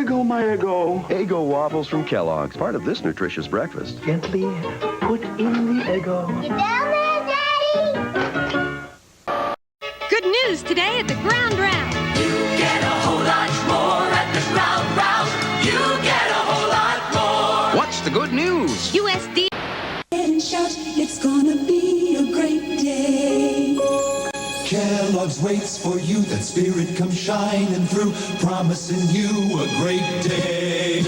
ego, my ego. Eggo waffles from Kellogg's, part of this nutritious breakfast. Gently put in the ego. You down there, Daddy? Good news today at the ground round. You get a whole lot more at the ground round. You get a whole lot more. What's the good news? USD. And shout, it's gonna be a great day. Kellogg's waits for you, that spirit comes shining through, promising you a great day.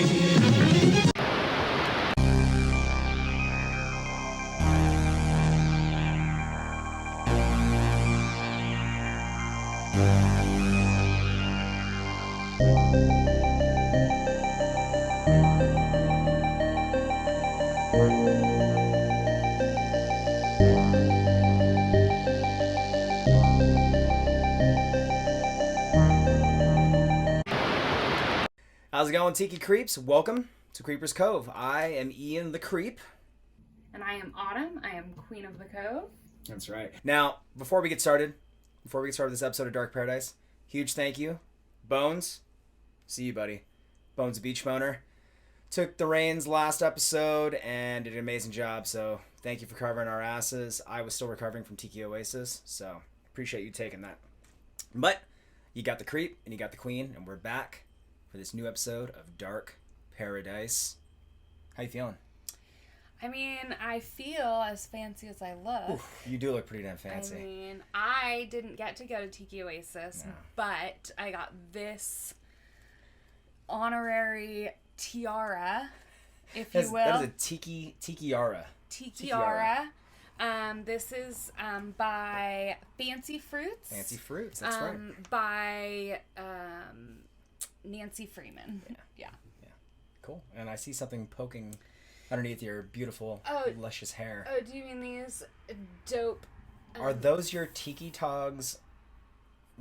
How's it going, Tiki Creeps? Welcome to Creepers Cove. I am Ian the Creep. And I am Autumn. I am Queen of the Cove. That's right. Now, before we get started with this episode of Dark Paradise, huge thank you. Bones, see you, buddy. Bones Beach Boner. Took the reins last episode and did an amazing job, so thank you for covering our asses. I was still recovering from Tiki Oasis, so appreciate you taking that. But you got the Creep and you got the Queen, and we're back for this new episode of Dark Paradise. How you feeling? I mean, I feel as fancy as I look. Oof, you do look pretty damn fancy. I mean, I didn't get to go to Tiki Oasis, but I got this honorary tiara, if you will. That is a tikiara. Tikiara. This is by Fancy Fruits. Fancy Fruits, that's right. By Nancy Freeman. Yeah. Cool. And I see something poking underneath your beautiful, luscious hair. Oh, do you mean these dope... Are those your Tiki Togs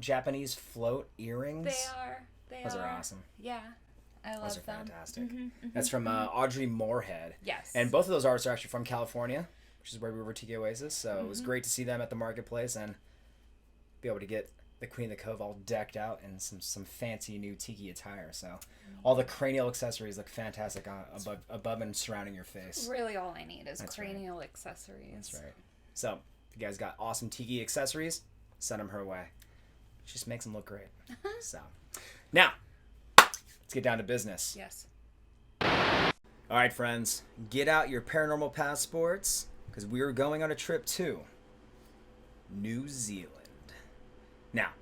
Japanese float earrings? They are. Those are awesome. Yeah. I love those are them. fantastic. That's from Audrey Moorhead. Yes. And both of those artists are actually from California, which is where we were Tiki Oasis. So it was great to see them at the marketplace and be able to get the Queen of the Cove all decked out in some fancy new tiki attire. So all the cranial accessories look fantastic above and surrounding your face. Really all I need is cranial accessories. That's right. So if you guys got awesome tiki accessories, send them her way. She just makes them look great. So now, let's get down to business. Yes. All right, friends, get out your paranormal passports because we are going on a trip to New Zealand. Now,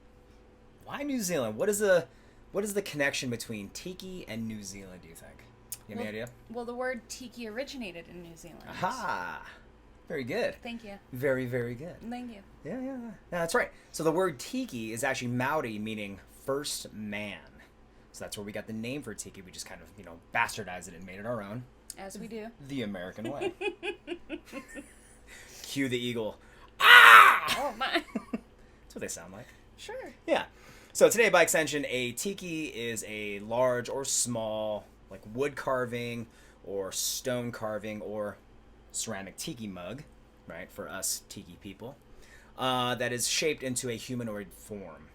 why New Zealand? What is the connection between tiki and New Zealand, do you think? You have any idea? Well, the word tiki originated in New Zealand. Aha! Very good. Thank you. Very, very good. Thank you. Yeah, that's right. So the word tiki is actually Maori, meaning first man. So that's where we got the name for tiki. We just kind of, bastardized it and made it our own. As we do. The American way. Cue the eagle. Ah! Oh, my. That's what they sound like. Sure. Yeah. So today, by extension, a tiki is a large or small, like wood carving or stone carving or ceramic tiki mug, right, for us tiki people, that is shaped into a humanoid form.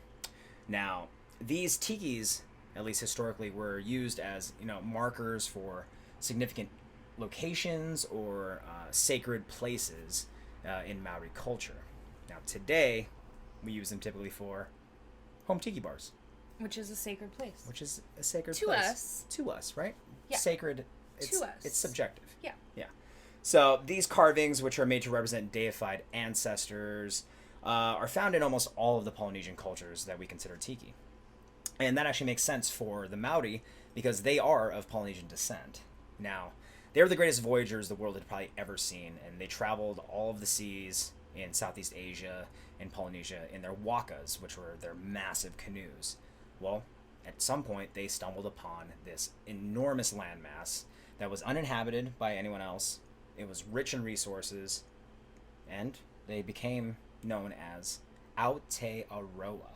Now, these tikis, at least historically, were used as, markers for significant locations or sacred places in Maori culture. Now, today, we use them typically for home tiki bars. Which is a sacred place. Which is a sacred to place. Us. To us, right? Yeah. Sacred. To us. It's subjective. Yeah. Yeah. So these carvings, which are made to represent deified ancestors, are found in almost all of the Polynesian cultures that we consider tiki. And that actually makes sense for the Maori because they are of Polynesian descent. Now, they were the greatest voyagers the world had probably ever seen, and they traveled all of the seas in Southeast Asia and Polynesia in their wakas, which were their massive canoes. Well, at some point, they stumbled upon this enormous landmass that was uninhabited by anyone else. It was rich in resources, and they became known as Aotearoa,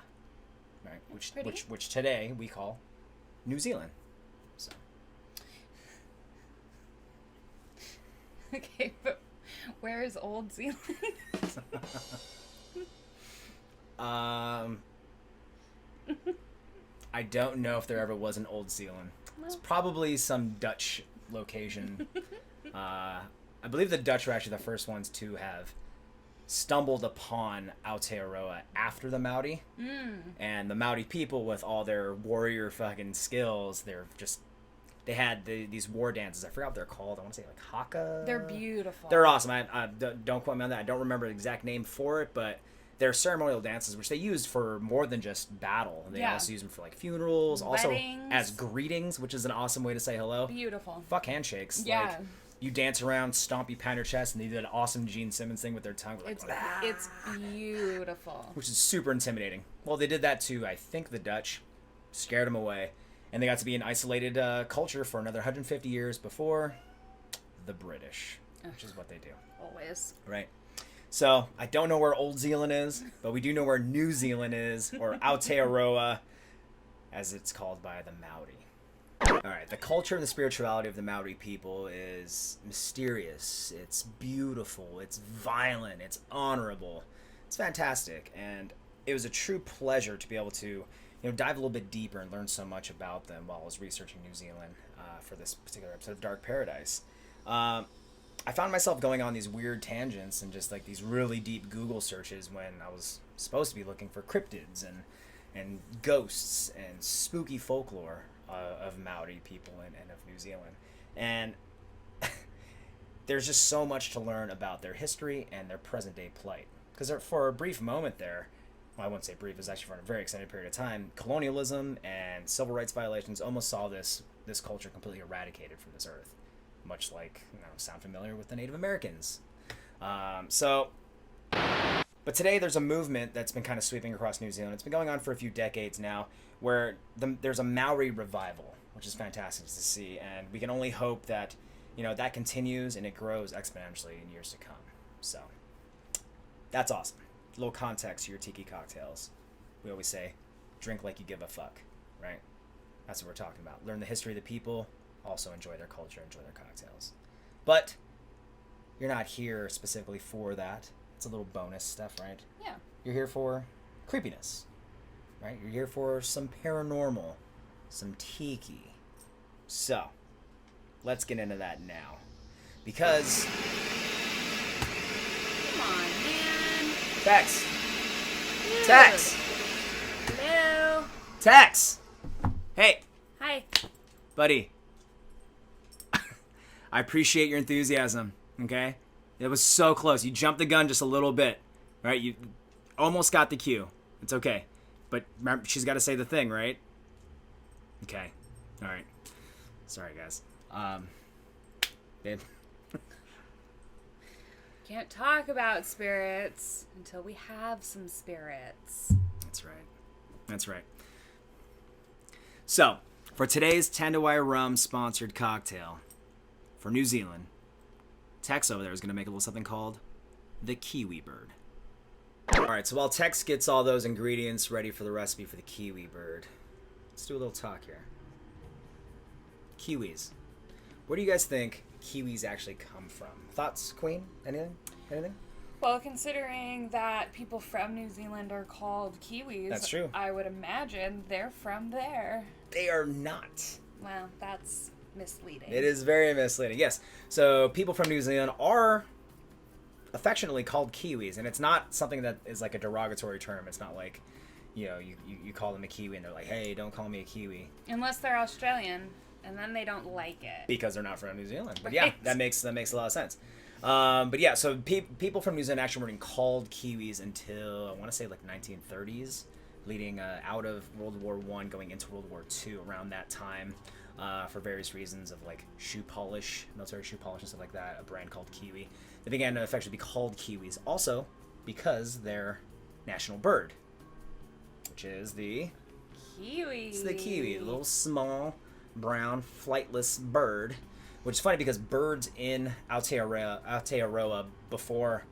right? Which today we call New Zealand. So. Okay, but where is Old Zealand? I don't know if there ever was an Old Zealand. It's probably some Dutch location. I believe the Dutch were actually the first ones to have stumbled upon Aotearoa after the Maori. And the Maori people, with all their warrior fucking skills, they had these war dances. I forgot what they're called. I want to say like haka. They're beautiful. They're awesome. I don't quote me on that. I don't remember the exact name for it, but they're ceremonial dances, which they used for more than just battle. They also use them for like funerals, also as greetings, which is an awesome way to say hello. Beautiful. Fuck handshakes. Yeah. Like, you dance around, stomp, you pound your chest, and they did an awesome Gene Simmons thing with their tongue. Like, it's beautiful. which is super intimidating. Well, they did that to, I think, the Dutch, scared them away, and they got to be an isolated culture for another 150 years before the British, which is what they do. Always. Right. So, I don't know where Old Zealand is, but we do know where New Zealand is, or Aotearoa, as it's called by the Maori. Alright, the culture and the spirituality of the Maori people is mysterious, it's beautiful, it's violent, it's honorable, it's fantastic, and it was a true pleasure to be able to dive a little bit deeper and learn so much about them while I was researching New Zealand for this particular episode of Dark Paradise. I found myself going on these weird tangents and just like these really deep Google searches when I was supposed to be looking for cryptids and ghosts and spooky folklore of Maori people and of New Zealand. And there's just so much to learn about their history and their present day plight. Because for a brief moment there, well, I wouldn't say brief, it was actually for a very extended period of time, colonialism and civil rights violations almost saw this culture completely eradicated from this earth. Much like, sound familiar with the Native Americans. But today there's a movement that's been kind of sweeping across New Zealand. It's been going on for a few decades now, where there's a Maori revival, which is fantastic to see, and we can only hope that, that continues and it grows exponentially in years to come. So, that's awesome. A little context to your tiki cocktails. We always say, drink like you give a fuck, right? That's what we're talking about. Learn the history of the people, also enjoy their culture, enjoy their cocktails. But you're not here specifically for that. It's a little bonus stuff, right? Yeah. You're here for creepiness, right? You're here for some paranormal, some tiki. So, let's get into that now. Because... Come on, man. Tex! Dude. Tex! Hello. Tex! Hey! Hi. Buddy. I appreciate your enthusiasm, okay? It was so close. You jumped the gun just a little bit, right? You almost got the cue. It's okay. But remember, she's got to say the thing, right? Okay. All right. Sorry, guys. Babe. Can't talk about spirits until we have some spirits. That's right. That's right. So, for today's Tanduay Rum sponsored cocktail for New Zealand, Tex over there is going to make a little something called the Kiwi Bird. Alright, so while Tex gets all those ingredients ready for the recipe for the Kiwi Bird, let's do a little talk here. Kiwis. Where do you guys think kiwis actually come from? Thoughts, Queen? Anything? Well, considering that people from New Zealand are called Kiwis, That's true. I would imagine they're from there. They are not. Well, that's misleading. It is very misleading, yes. So people from New Zealand are affectionately called Kiwis, and it's not something that is like a derogatory term. It's not like, you call them a Kiwi and they're like, hey, don't call me a Kiwi. Unless they're Australian, and then they don't like it. Because they're not from New Zealand. But Right. yeah, that makes a lot of sense. But yeah, so people from New Zealand actually weren't called Kiwis until, I want to say, like 1930s, leading out of World War I, going into World War II, around that time, for various reasons of like shoe polish, military shoe polish and stuff like that, a brand called Kiwi. They began to effectively be called Kiwis, also because their national bird, which is the Kiwi. It's the kiwi, a little small, brown, flightless bird. Which is funny because birds in Aotearoa before,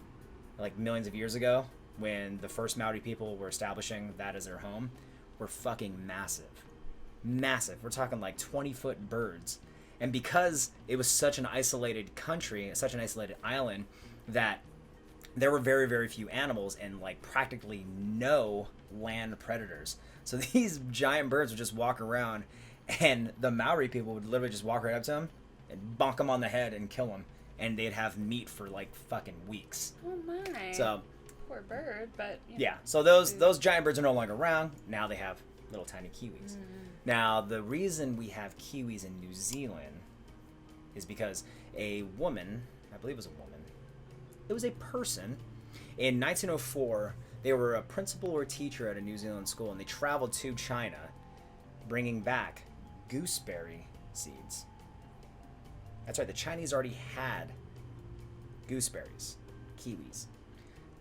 like millions of years ago, when the first Maori people were establishing that as their home, were fucking massive. Massive. We're talking like 20-foot birds. And because it was such an isolated country, such an isolated island, that there were very, very few animals and like practically no land predators. So these giant birds would just walk around, and the Maori people would literally just walk right up to them and bonk them on the head and kill them, and they'd have meat for like fucking weeks. Oh my. So poor bird, but you know. yeah. So those giant birds are no longer around. Now they have little tiny kiwis. Now the reason we have kiwis in New Zealand is because a woman, I believe it was a woman, it was a person, in 1904, they were a principal or teacher at a New Zealand school, and they traveled to China, bringing back gooseberry seeds. That's right, the Chinese already had gooseberries, kiwis.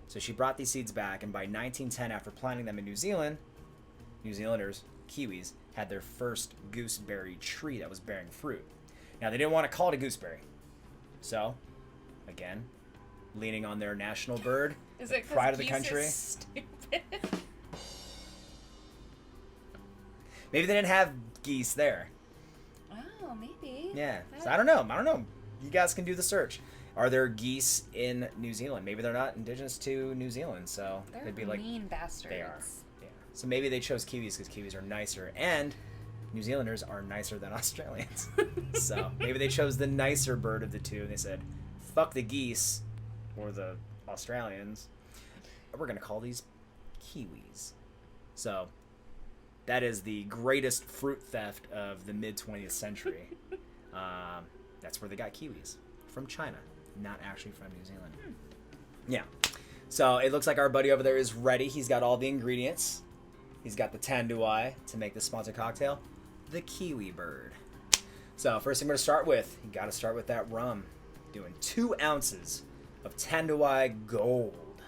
So she brought these seeds back, and by 1910, after planting them in New Zealand, New Zealanders, kiwis, had their first gooseberry tree that was bearing fruit. Now, they didn't want to call it a gooseberry. So, again, leaning on their national bird, Is the it pride of the geese country. is stupid? Maybe they didn't have geese there. Oh, maybe. Yeah. So I don't know. You guys can do the search. Are there geese in New Zealand? Maybe they're not indigenous to New Zealand, so They're they'd be like mean bastards. they are. Yeah. So maybe they chose kiwis because kiwis are nicer, and New Zealanders are nicer than Australians. So maybe they chose the nicer bird of the two, and they said, "Fuck the geese or the Australians. We're gonna call these kiwis." So that is the greatest fruit theft of the mid 20th century. That's where they got kiwis, from China, not actually from New Zealand. Yeah. So it looks like our buddy over there is ready. He's got all the ingredients. He's got the Tanduay to make the sponsored cocktail, the Kiwi Bird. So first thing we're going to start with, you got to start with that rum. Doing 2 ounces of Tanduay Gold,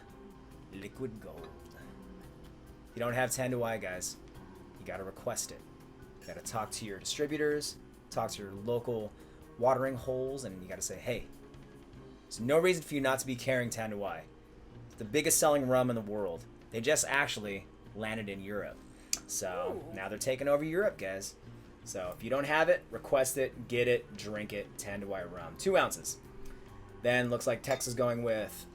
liquid gold. If you don't have Tanduay, guys, you got to request it. You got to talk to your distributors, talk to your local watering holes, and you got to say, hey, there's no reason for you not to be carrying Tanduay. It's the biggest selling rum in the world. They just actually landed in Europe. So now they're taking over Europe, guys. So if you don't have it, request it, get it, drink it. Tanduay Rum, 2 ounces. Then looks like Tex is going with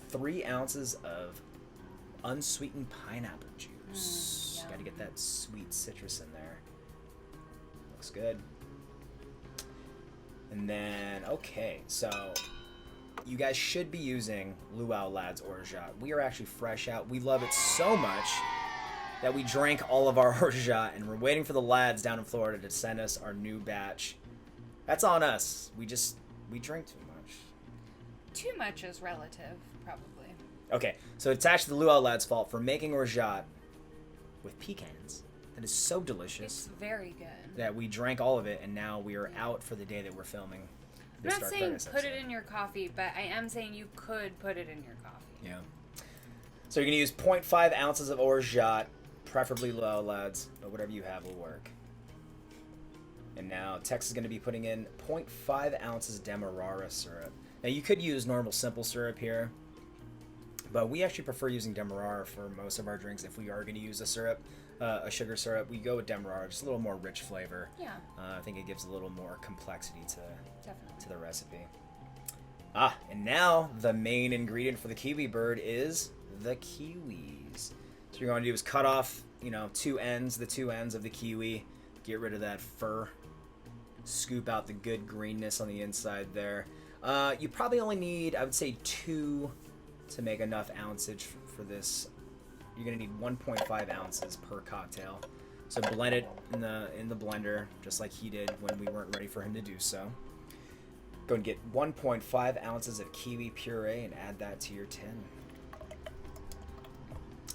3 ounces of unsweetened pineapple juice. Got to get that sweet citrus in there. Looks good. And then, okay, so you guys should be using Luau Lads Orgeat. We are actually fresh out. We love it so much that we drank all of our Orgeat, and we're waiting for the lads down in Florida to send us our new batch. That's on us. We drink too much. Too much is relative, probably. Okay, so it's actually the Luau Lads' fault for making Orgeat with pecans. That is so delicious. It's very good. That we drank all of it, and now we are out for the day that we're filming. I'm not saying put it in your coffee, but I am saying you could put it in your coffee. Yeah. So you're going to use 0.5 ounces of Orgeat, preferably Luau Lads, but whatever you have will work. And now Tex is going to be putting in 0.5 ounces Demerara Syrup. Now you could use normal simple syrup here, but we actually prefer using Demerara for most of our drinks. If we are going to use a syrup, a sugar syrup, we go with Demerara, just a little more rich flavor. Yeah. I think it gives a little more complexity to the recipe. And now the main ingredient for the Kiwi Bird is the kiwis. So what you're going to do is cut off, the two ends of the kiwi, get rid of that fur, scoop out the good greenness on the inside there. You probably only need, I would say, 2 to make enough ounceage for this. You're going to need 1.5 ounces per cocktail. So blend it in the blender, just like he did when we weren't ready for him to do so. Go and get 1.5 ounces of Kiwi Puree and add that to your tin.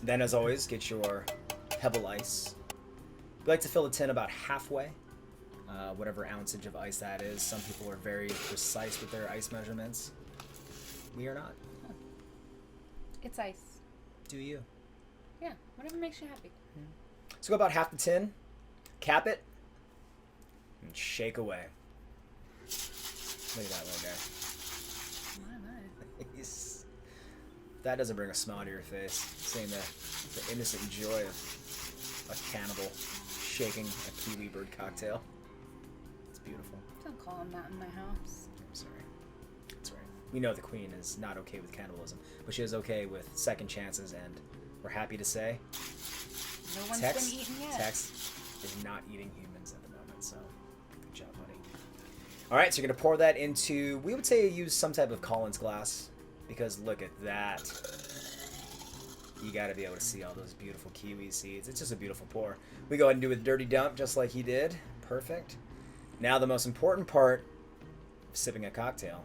Then, as always, get your Pebble Ice. We like to fill the tin about halfway, whatever ounceage of ice that is. Some people are very precise with their ice measurements. We are not. It's ice. Do you? Yeah, whatever makes you happy. So go about half the tin, cap it, and shake away. Look at that little guy. That doesn't bring a smile to your face. Seeing the innocent joy of a cannibal shaking a Kiwi Bird cocktail. It's beautiful. Don't call him that in my house. I'm sorry. That's right. We know the Queen is not okay with cannibalism, but she is okay with second chances, and we're happy to say No one's Tex, been eaten yet. Tex is not eating humans at the moment, so good job, buddy. All right, so you're going to pour that into, we would say use some type of Collins glass, because look at that. You got to be able to see all those beautiful kiwi seeds. It's just a beautiful pour. We go ahead and do a dirty dump just like he did. Perfect. Now the most important part of sipping a cocktail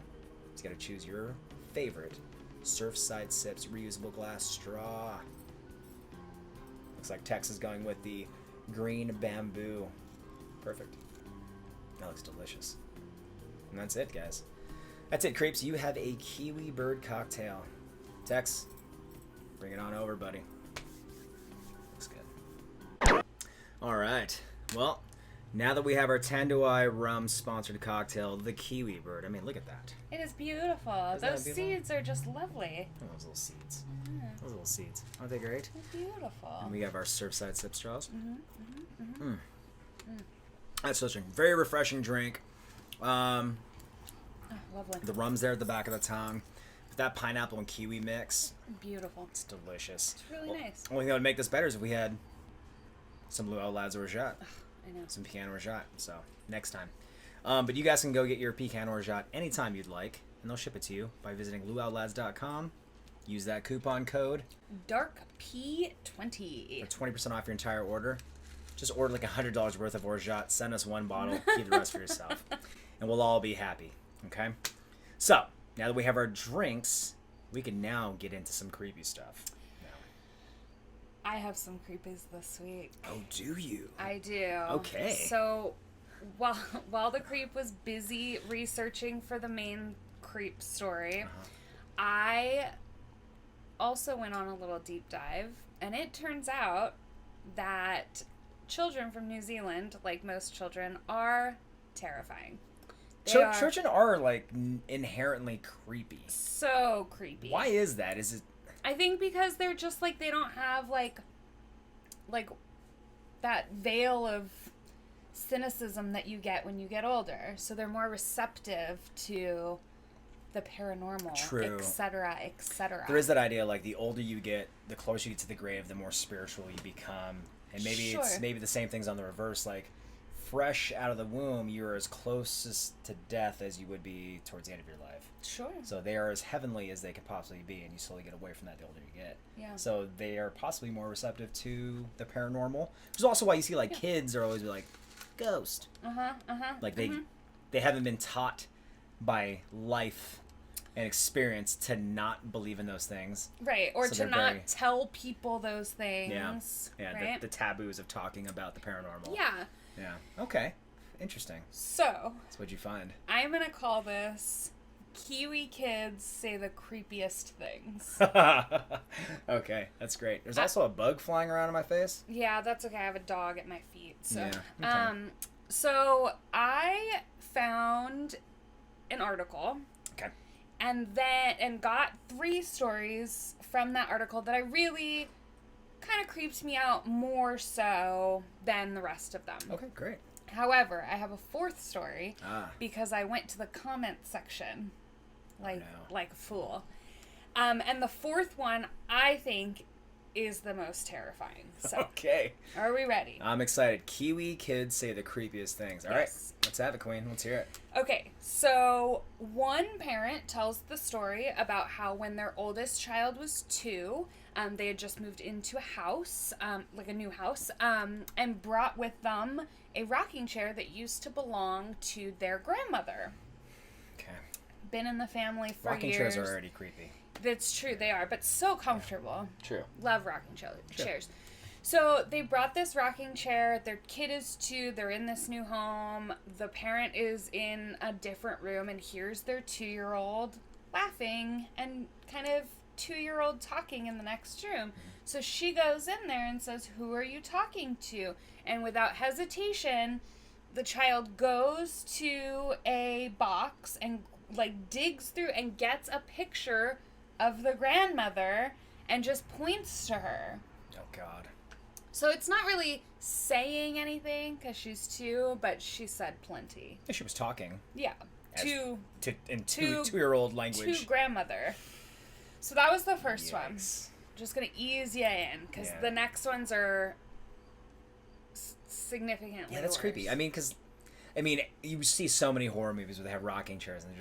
is you got to choose your favorite Surfside Sips reusable glass straw. Looks like Tex is going with the green bamboo. Perfect. That looks delicious. And that's it, guys. That's it, Creeps. You have a Kiwi Bird cocktail. Tex, bring it on over, buddy. Looks good. All right. Well, now that we have our Tanduay Rum sponsored cocktail, the Kiwi Bird. I mean, look at that. It is beautiful. Those seeds are just lovely. Oh, those little seeds. Those little seeds. Aren't they great? They're beautiful. And we have our Surfside Sip straws. That's such a very refreshing drink. Oh, lovely. The rum's there at the back of the tongue. With that pineapple and kiwi mix. Beautiful. It's delicious. It's really nice. Only thing that would make this better is if we had some Luau Lads Orgeat. I know. Some pecan orgeat. So, next time. But you guys can go get your pecan orgeat anytime you'd like. And they'll ship it to you by visiting luaulads.com. Use that coupon code. Dark P20. For 20% off your entire order. Just order like $100 worth of orgeat. Send us one bottle. Keep the rest for yourself. And we'll all be happy. Okay? So, now that we have our drinks, we can now get into some creepy stuff. I have some creepies this week. Oh, do you? I do. Okay. So, while the creep was busy researching for the main creep story, I also went on a little deep dive, and it turns out that children from New Zealand, like most children, are terrifying. Children are like inherently creepy. So creepy. Why is that? Is it? I think because they're just like, they don't have like that veil of cynicism that you get when you get older. So they're more receptive to the paranormal, True. etc., etc. There is that idea, like the older you get, the closer you get to the grave, the more spiritual you become. And maybe it's maybe the same thing's on the reverse, like fresh out of the womb, you're as closest to death as you would be towards the end of your life. Sure. So they are as heavenly as they could possibly be, and you slowly get away from that the older you get. Yeah. So they are possibly more receptive to the paranormal. Which is also why you see like kids are always be like, ghost. Like they haven't been taught by life and experience to not believe in those things. Right, or so to not tell people those things. Yeah, right? the taboos of talking about the paranormal. Yeah. Yeah. Okay. Interesting. So. What'd you find? I'm going to call this Kiwi Kids Say the Creepiest Things. Okay, that's great. There's also a bug flying around in my face. Yeah, that's okay. I have a dog at my feet. So, yeah. Okay. So I found an article. Okay. And got 3 stories from that article that I really kind of creeped me out more so than the rest of them. Okay, great. However, I have a 4th story because I went to the comment section like a fool. And the 4th one I think is the most terrifying. So, okay. Are we ready? I'm excited. Kiwi Kids Say the Creepiest Things. All right. Let's have it, Queen. Let's hear it. Okay, so one parent tells the story about how when their oldest child was 2, they had just moved into a house, like a new house, and brought with them a rocking chair that used to belong to their grandmother. Okay. Been in the family for rocking years. Rocking chairs are already creepy. That's true, they are, but so comfortable. True. Love rocking chairs. So they brought this rocking chair. Their kid is 2. They're in this new home. The parent is in a different room and hears their 2-year-old laughing and kind of 2-year-old talking in the next room. So she goes in there and says, "Who are you talking to?" And without hesitation, the child goes to a box and like digs through and gets a picture of the grandmother and just points to her. Oh, God. So it's not really saying anything because she's 2, but she said plenty. She was talking. Yeah. In 2-year-old language. To grandmother. So that was the first one. Just going to ease you in because the next ones are significantly Yeah, that's worse. creepy. I mean, you see so many horror movies where they have rocking chairs and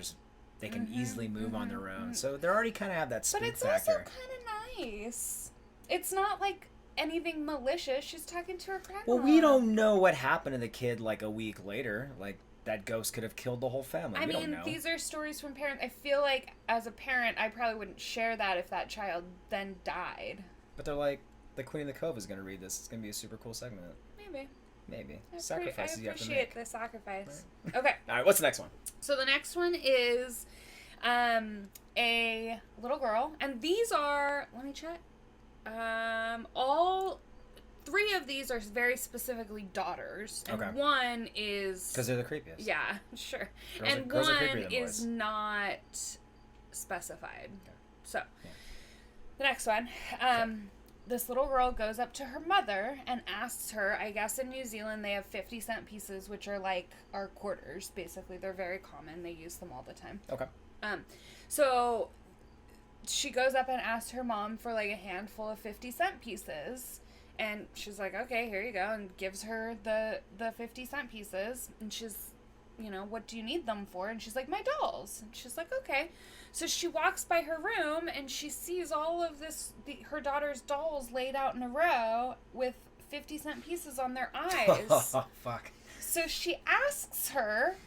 they can easily move on their own. So they already kind of have that spook But it's factor. also kind of nice. It's not like anything malicious. She's talking to her grandma. Well, we don't know what happened to the kid like a week later. Like, that ghost could have killed the whole family. We don't know. These are stories from parents. I feel like as a parent, I probably wouldn't share that if that child then died. But they're like, the Queen of the Cove is going to read this. It's going to be a super cool segment. Maybe. Sacrifices you have to make. I appreciate the sacrifice. Right. Okay. All right, what's the next one? So the next one is a little girl. And these are, let me check. All 3 of these are very specifically daughters. And Okay. one is... Because they're the creepiest. Yeah, sure. Girls are creepier one than is boys. not specified. Okay. So, the next one. This little girl goes up to her mother and asks her, I guess in New Zealand they have 50-cent pieces, which are like our quarters, basically. They're very common. They use them all the time. Okay. So she goes up and asks her mom for like a handful of 50-cent pieces. And she's like, okay, here you go. And gives her the 50-cent pieces. And she's, what do you need them for? And she's like, my dolls. And she's like, okay. So she walks by her room and she sees all of her daughter's dolls laid out in a row with 50-cent pieces on their eyes. Oh, fuck. So she asks her,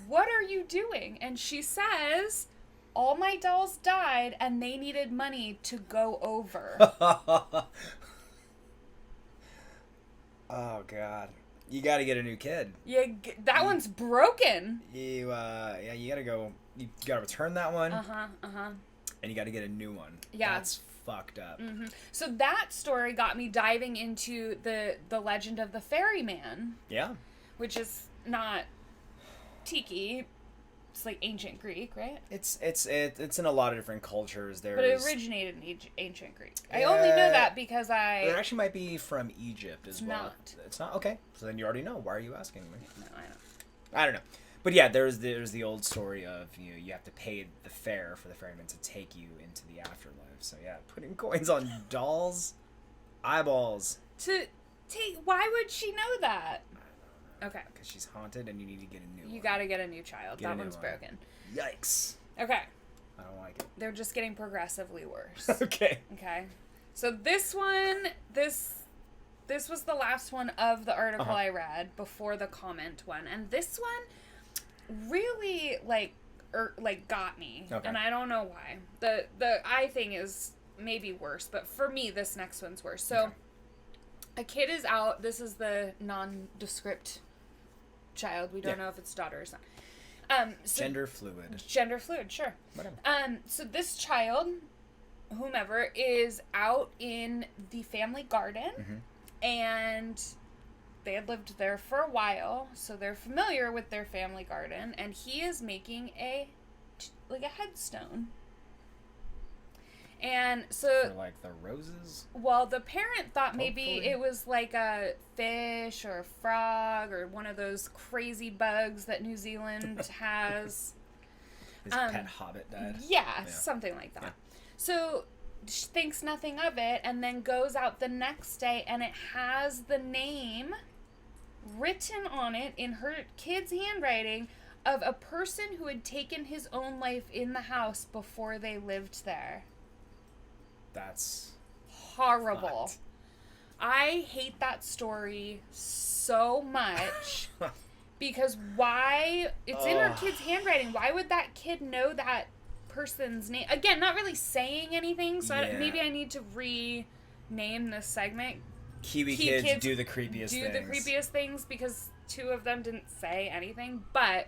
what are you doing? And she says, all my dolls died and they needed money to go over. Oh, God. You got to get a new kid. Yeah, that one's broken. You got to go. You got to return that one. And you got to get a new one. Yeah. That's fucked up. Mm-hmm. So that story got me diving into the legend of the ferryman. Yeah. Which is not tiki. It's like ancient Greek, right? It's in a lot of different cultures. But it originated in ancient Greek. I only know that because It actually might be from Egypt as well. It's not? Okay. So then you already know. Why are you asking me? No, I don't. I don't know. But yeah, there's the old story of you have to pay the fare for the ferryman to take you into the afterlife. So yeah, putting coins on dolls, eyeballs. Why would she know that? Okay. Because she's haunted and you need to get a new one. You gotta get a new child. That one's broken. Yikes. Okay. I don't like it. They're just getting progressively worse. Okay. Okay. So this one, this was the last one of the article I read before the comment one. And this one really got me. Okay. And I don't know why. The eye thing is maybe worse, but for me this next one's worse. So a kid is out. This is the nondescript child. We don't know if it's daughter or son. Gender fluid. Gender fluid, sure. Whatever. So this child, whomever, is out in the family garden, and they had lived there for a while, so they're familiar with their family garden, and he is making a headstone. And so... For, like, the roses? Well, the parent thought maybe Hopefully. it was like a fish or a frog or one of those crazy bugs that New Zealand has. His pet hobbit died. Yeah, something like that. Yeah. So she thinks nothing of it and then goes out the next day and it has the name written on it in her kid's handwriting of a person who had taken his own life in the house before they lived there. That's horrible. Fucked. I hate that story so much because why? It's in her kid's handwriting. Why would that kid know that person's name? Again, not really saying anything, so maybe I need to rename this segment. Kiwi kids do the creepiest things. Do the creepiest things because 2 of them didn't say anything, but...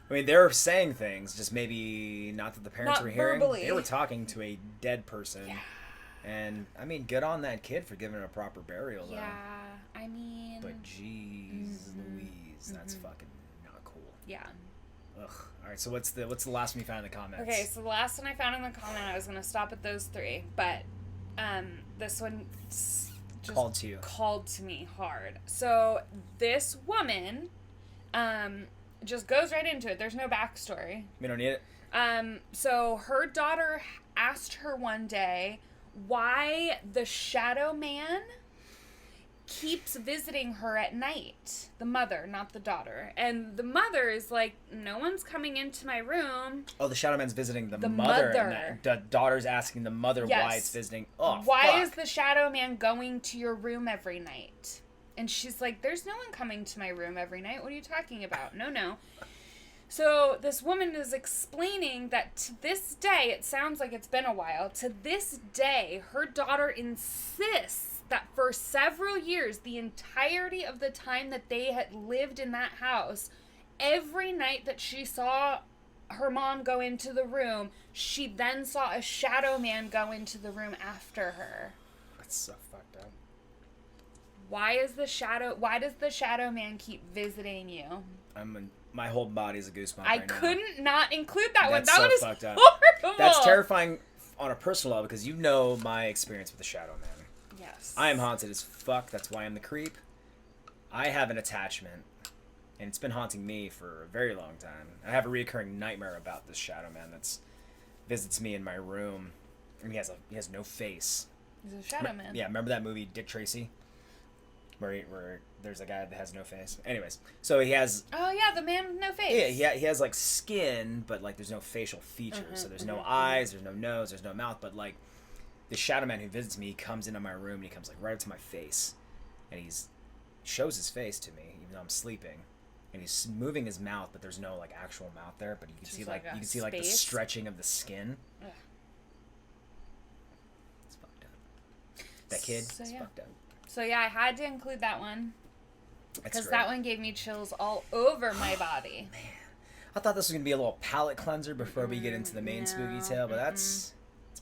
I mean, they're saying things, just maybe not that the parents were hearing. Verbally. They were talking to a dead person. Yeah. And, I mean, good on that kid for giving it a proper burial, though. Yeah, I mean... But, jeez Louise, that's fucking not cool. Yeah. Ugh. All right, so what's the last one you found in the comments? Okay, so the last one I found in the comment, I was going to stop at those 3, but this one just called to me hard. So this woman just goes right into it. There's no backstory. We don't need it. So her daughter asked her one day why the shadow man keeps visiting her at night. The mother, not the daughter. And the mother is like, no one's coming into my room. Oh, the Shadow Man's visiting the mother. mother. And the daughter's asking the mother Yes. why it's visiting. Oh, why fuck. is the Shadow Man going to your room every night? And she's like, there's no one coming to my room every night. What are you talking about? No. So this woman is explaining that to this day, it sounds like it's been a while, to this day, her daughter insists that for several years, the entirety of the time that they had lived in that house, every night that she saw her mom go into the room, she then saw a Shadow Man go into the room after her. That's so fucked up. Why does the Shadow Man keep visiting you? My whole body's a goosebump I right now. couldn't not include that one. That's That so one is fucked up. horrible. That's terrifying on a personal level because you know my experience with the Shadow Man. Yes. I am haunted as fuck. That's why I'm the creep. I have an attachment, and it's been haunting me for a very long time. I have a recurring nightmare about this Shadow Man that visits me in my room, and he has no face. He's a Shadow Man. Yeah, remember that movie Dick Tracy, where there's a guy that has no face. Anyways, so he has. Oh yeah, the man with no face. Yeah, he has like skin, but like there's no facial features. So there's no eyes, there's no nose, there's no mouth. But like the Shadow Man who visits me, he comes into my room and he comes like right up to my face, and shows his face to me even though I'm sleeping, and he's moving his mouth, but there's no like actual mouth there. But you can see like the stretching of the skin. Ugh. It's fucked up. That kid, it's fucked up. So yeah, I had to include that one. That's Because great. that one gave me chills all over my body. Man, I thought this was gonna be a little palate cleanser before we get into the main spooky tale, but it's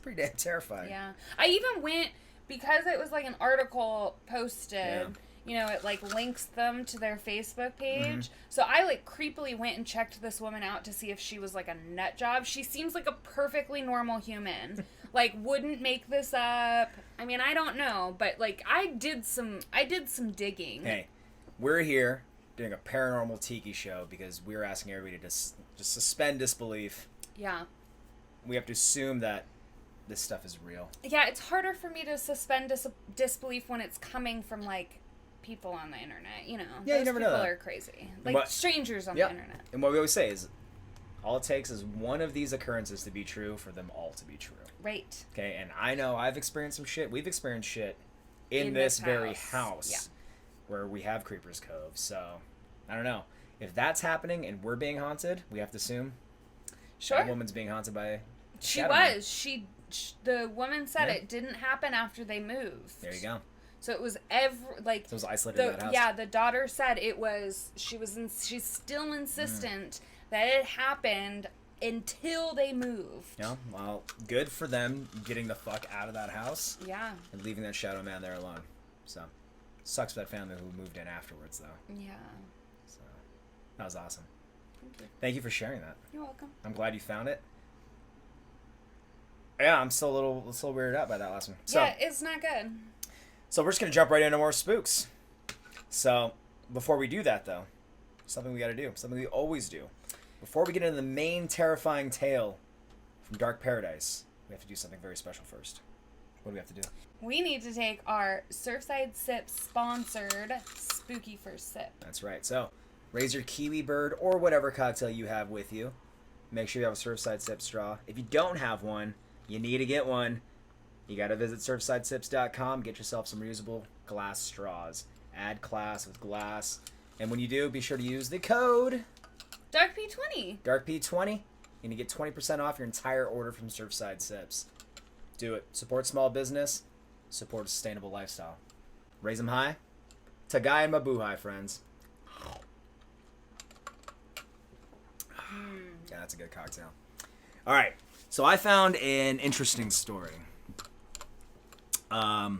pretty damn terrifying. Yeah, I even went because it was like an article posted. Yeah. You know, it like links them to their Facebook page. So I like creepily went and checked this woman out to see if she was like a nut job. She seems like a perfectly normal human. Like wouldn't make this up. I mean, I don't know, but like I did some digging. Hey, we're here doing a paranormal tiki show because we're asking everybody to just suspend disbelief. Yeah. We have to assume that this stuff is real. Yeah, it's harder for me to suspend disbelief when it's coming from like people on the internet. You know, Yeah, those you never know people that. are crazy. Like strangers on the internet. And what we always say is, all it takes is one of these occurrences to be true for them all to be true. Right. Okay, and I know I've experienced some shit. We've experienced shit in this very house where we have Creepers Cove. So, I don't know. If that's happening and we're being haunted, we have to assume that woman's being haunted by She Shadow Man. was. The woman said it didn't happen after they moved. There you go. So it was So it was isolated in that house. Yeah, the daughter said it was. She's still insistent that it happened until they moved. Yeah, well, good for them getting the fuck out of that house. Yeah. And leaving that Shadow Man there alone. So, sucks for that family who moved in afterwards, though. Yeah. So, that was awesome. Thank you. Thank you for sharing that. You're welcome. I'm glad you found it. Yeah, I'm still a little weirded out by that last one. So, Yeah, it's not good. So we're just going to jump right into more spooks. So, before we do that, though, something we got to do. Something we always do. Before we get into the main terrifying tale from Dark Paradise, we have to do something very special first. What do we have to do? We need to take our Surfside Sips sponsored Spooky First Sip. That's right. So, raise your Kiwi Bird or whatever cocktail you have with you. Make sure you have a Surfside Sip straw. If you don't have one, you need to get one. You got to visit surfsidesips.com. Get yourself some reusable glass straws. Add class with glass. And when you do, be sure to use the code DarkP20. DarkP20. And you get 20% off your entire order from Surfside Sips. Do it. Support small business. Support a sustainable lifestyle. Raise them high. Tagai and Mabuhay, friends. Yeah, that's a good cocktail. All right. So I found an interesting story. Kind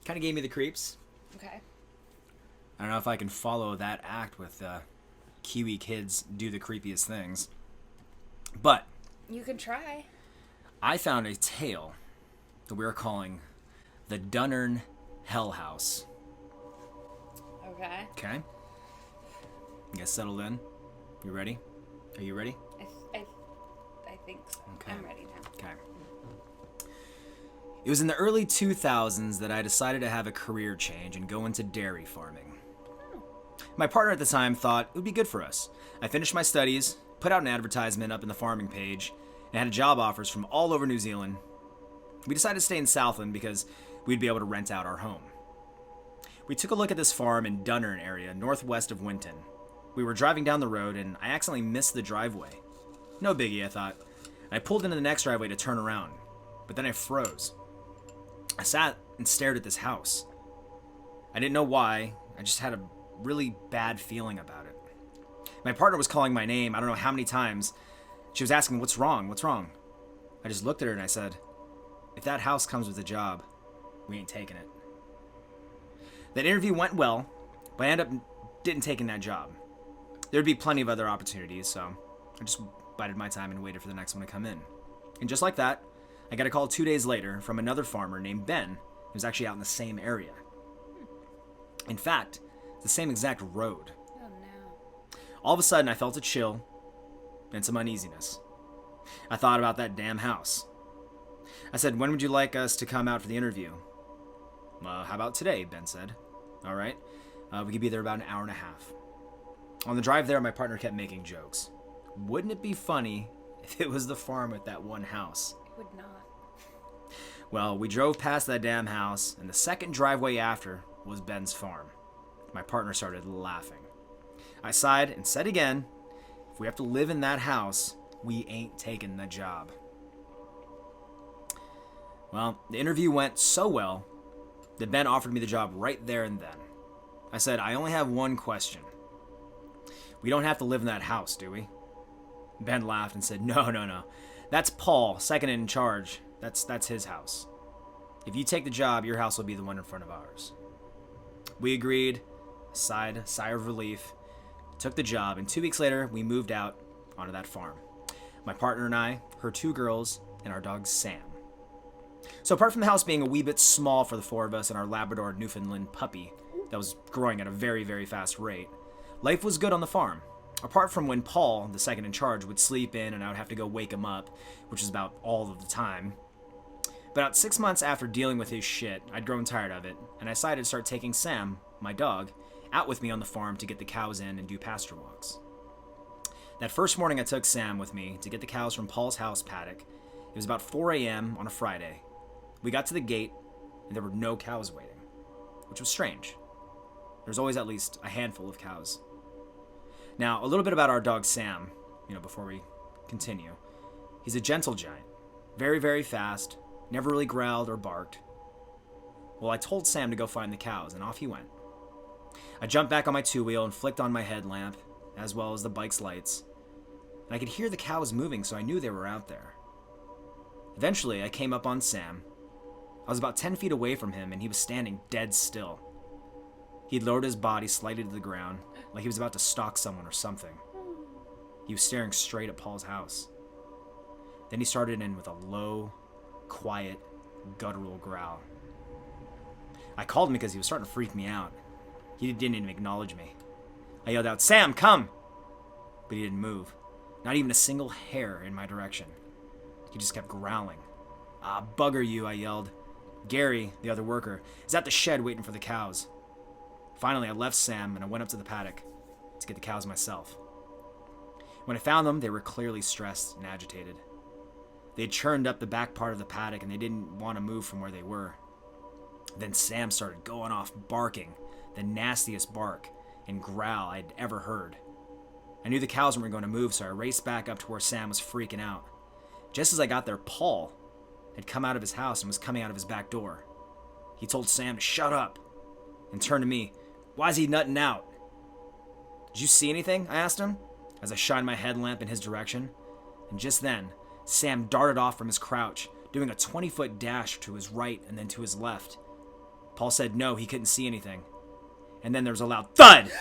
of gave me the creeps. Okay. I don't know if I can follow that act with Kiwi kids do the creepiest things. But You can try. I found a tale that we're calling the Dunearn Hell House. Okay. Okay? You guys settled in? You ready? Are you ready? I think so. Okay. I'm ready now. Okay. It was in the early 2000s that I decided to have a career change and go into dairy farming. My partner at the time thought it would be good for us. I finished my studies, put out an advertisement up in the farming page, and had job offers from all over New Zealand. We decided to stay in Southland because we'd be able to rent out our home. We took a look at this farm in Dunearn area, northwest of Winton. We were driving down the road and I accidentally missed the driveway. No biggie, I thought. I pulled into the next driveway to turn around, but then I froze. I sat and stared at this house. I didn't know why, I just had a really bad feeling about it. My partner was calling my name, I don't know how many times. She was asking, what's wrong? What's wrong? I just looked at her and I said, if that house comes with a job, we ain't taking it. That interview went well, but I ended up didn't taking that job. There'd be plenty of other opportunities, so I just bided my time and waited for the next one to come in. And just like that, I got a call 2 days later from another farmer named Ben, who was actually out in the same area. In fact, it's the same exact road. Oh no. All of a sudden, I felt a chill and some uneasiness. I thought about that damn house. I said, when would you like us to come out for the interview? How about today, Ben said. All right. We could be there about an hour and a half. On the drive there, my partner kept making jokes. Wouldn't it be funny if it was the farm with that one house? It would not. Well, we drove past that damn house, and the second driveway after was Ben's farm. My partner started laughing. I sighed and said again, if we have to live in that house, we ain't taking the job. Well, the interview went so well that Ben offered me the job right there and then. I said, I only have one question. We don't have to live in that house, do we? Ben laughed and said, no. That's Paul, second in charge. That's his house. If you take the job, your house will be the one in front of ours. We agreed, sigh of relief, took the job, and 2 weeks later, we moved out onto that farm. My partner and I, her 2 girls, and our dog Sam. So apart from the house being a wee bit small for the 4 of us and our Labrador Newfoundland puppy that was growing at a very, very fast rate, life was good on the farm. Apart from when Paul, the second in charge, would sleep in and I would have to go wake him up, which was about all of the time. But about 6 months after dealing with his shit, I'd grown tired of it, and I decided to start taking Sam, my dog, out with me on the farm to get the cows in and do pasture walks. That first morning I took Sam with me to get the cows from Paul's house paddock. It was about 4 a.m. on a Friday. We got to the gate, and there were no cows waiting, which was strange. There's always at least a handful of cows. Now, a little bit about our dog Sam, before we continue. He's a gentle giant, very, very fast, never really growled or barked. Well, I told Sam to go find the cows, and off he went. I jumped back on my 2-wheel and flicked on my headlamp, as well as the bike's lights. And I could hear the cows moving, so I knew they were out there. Eventually, I came up on Sam. I was about 10 feet away from him, and he was standing dead still. He'd lowered his body slightly to the ground, like he was about to stalk someone or something. He was staring straight at Paul's house. Then he started in with a low, quiet, guttural growl. I called him because he was starting to freak me out. He didn't even acknowledge me. I yelled out, "Sam, come!" But he didn't move. Not even a single hair in my direction. He just kept growling. "Ah, bugger you," I yelled. Gary, the other worker, is at the shed waiting for the cows. Finally, I left Sam and I went up to the paddock to get the cows myself. When I found them, they were clearly stressed and agitated. They had churned up the back part of the paddock and they didn't want to move from where they were. Then Sam started going off barking, the nastiest bark and growl I'd ever heard. I knew the cows weren't going to move, so I raced back up to where Sam was freaking out. Just as I got there, Paul had come out of his house and was coming out of his back door. He told Sam to shut up and turned to me. "Why is he nutting out?" "Did you see anything?" I asked him as I shined my headlamp in his direction. And just then, Sam darted off from his crouch, doing a 20-foot dash to his right and then to his left. Paul said no, he couldn't see anything. And then there was a loud thud.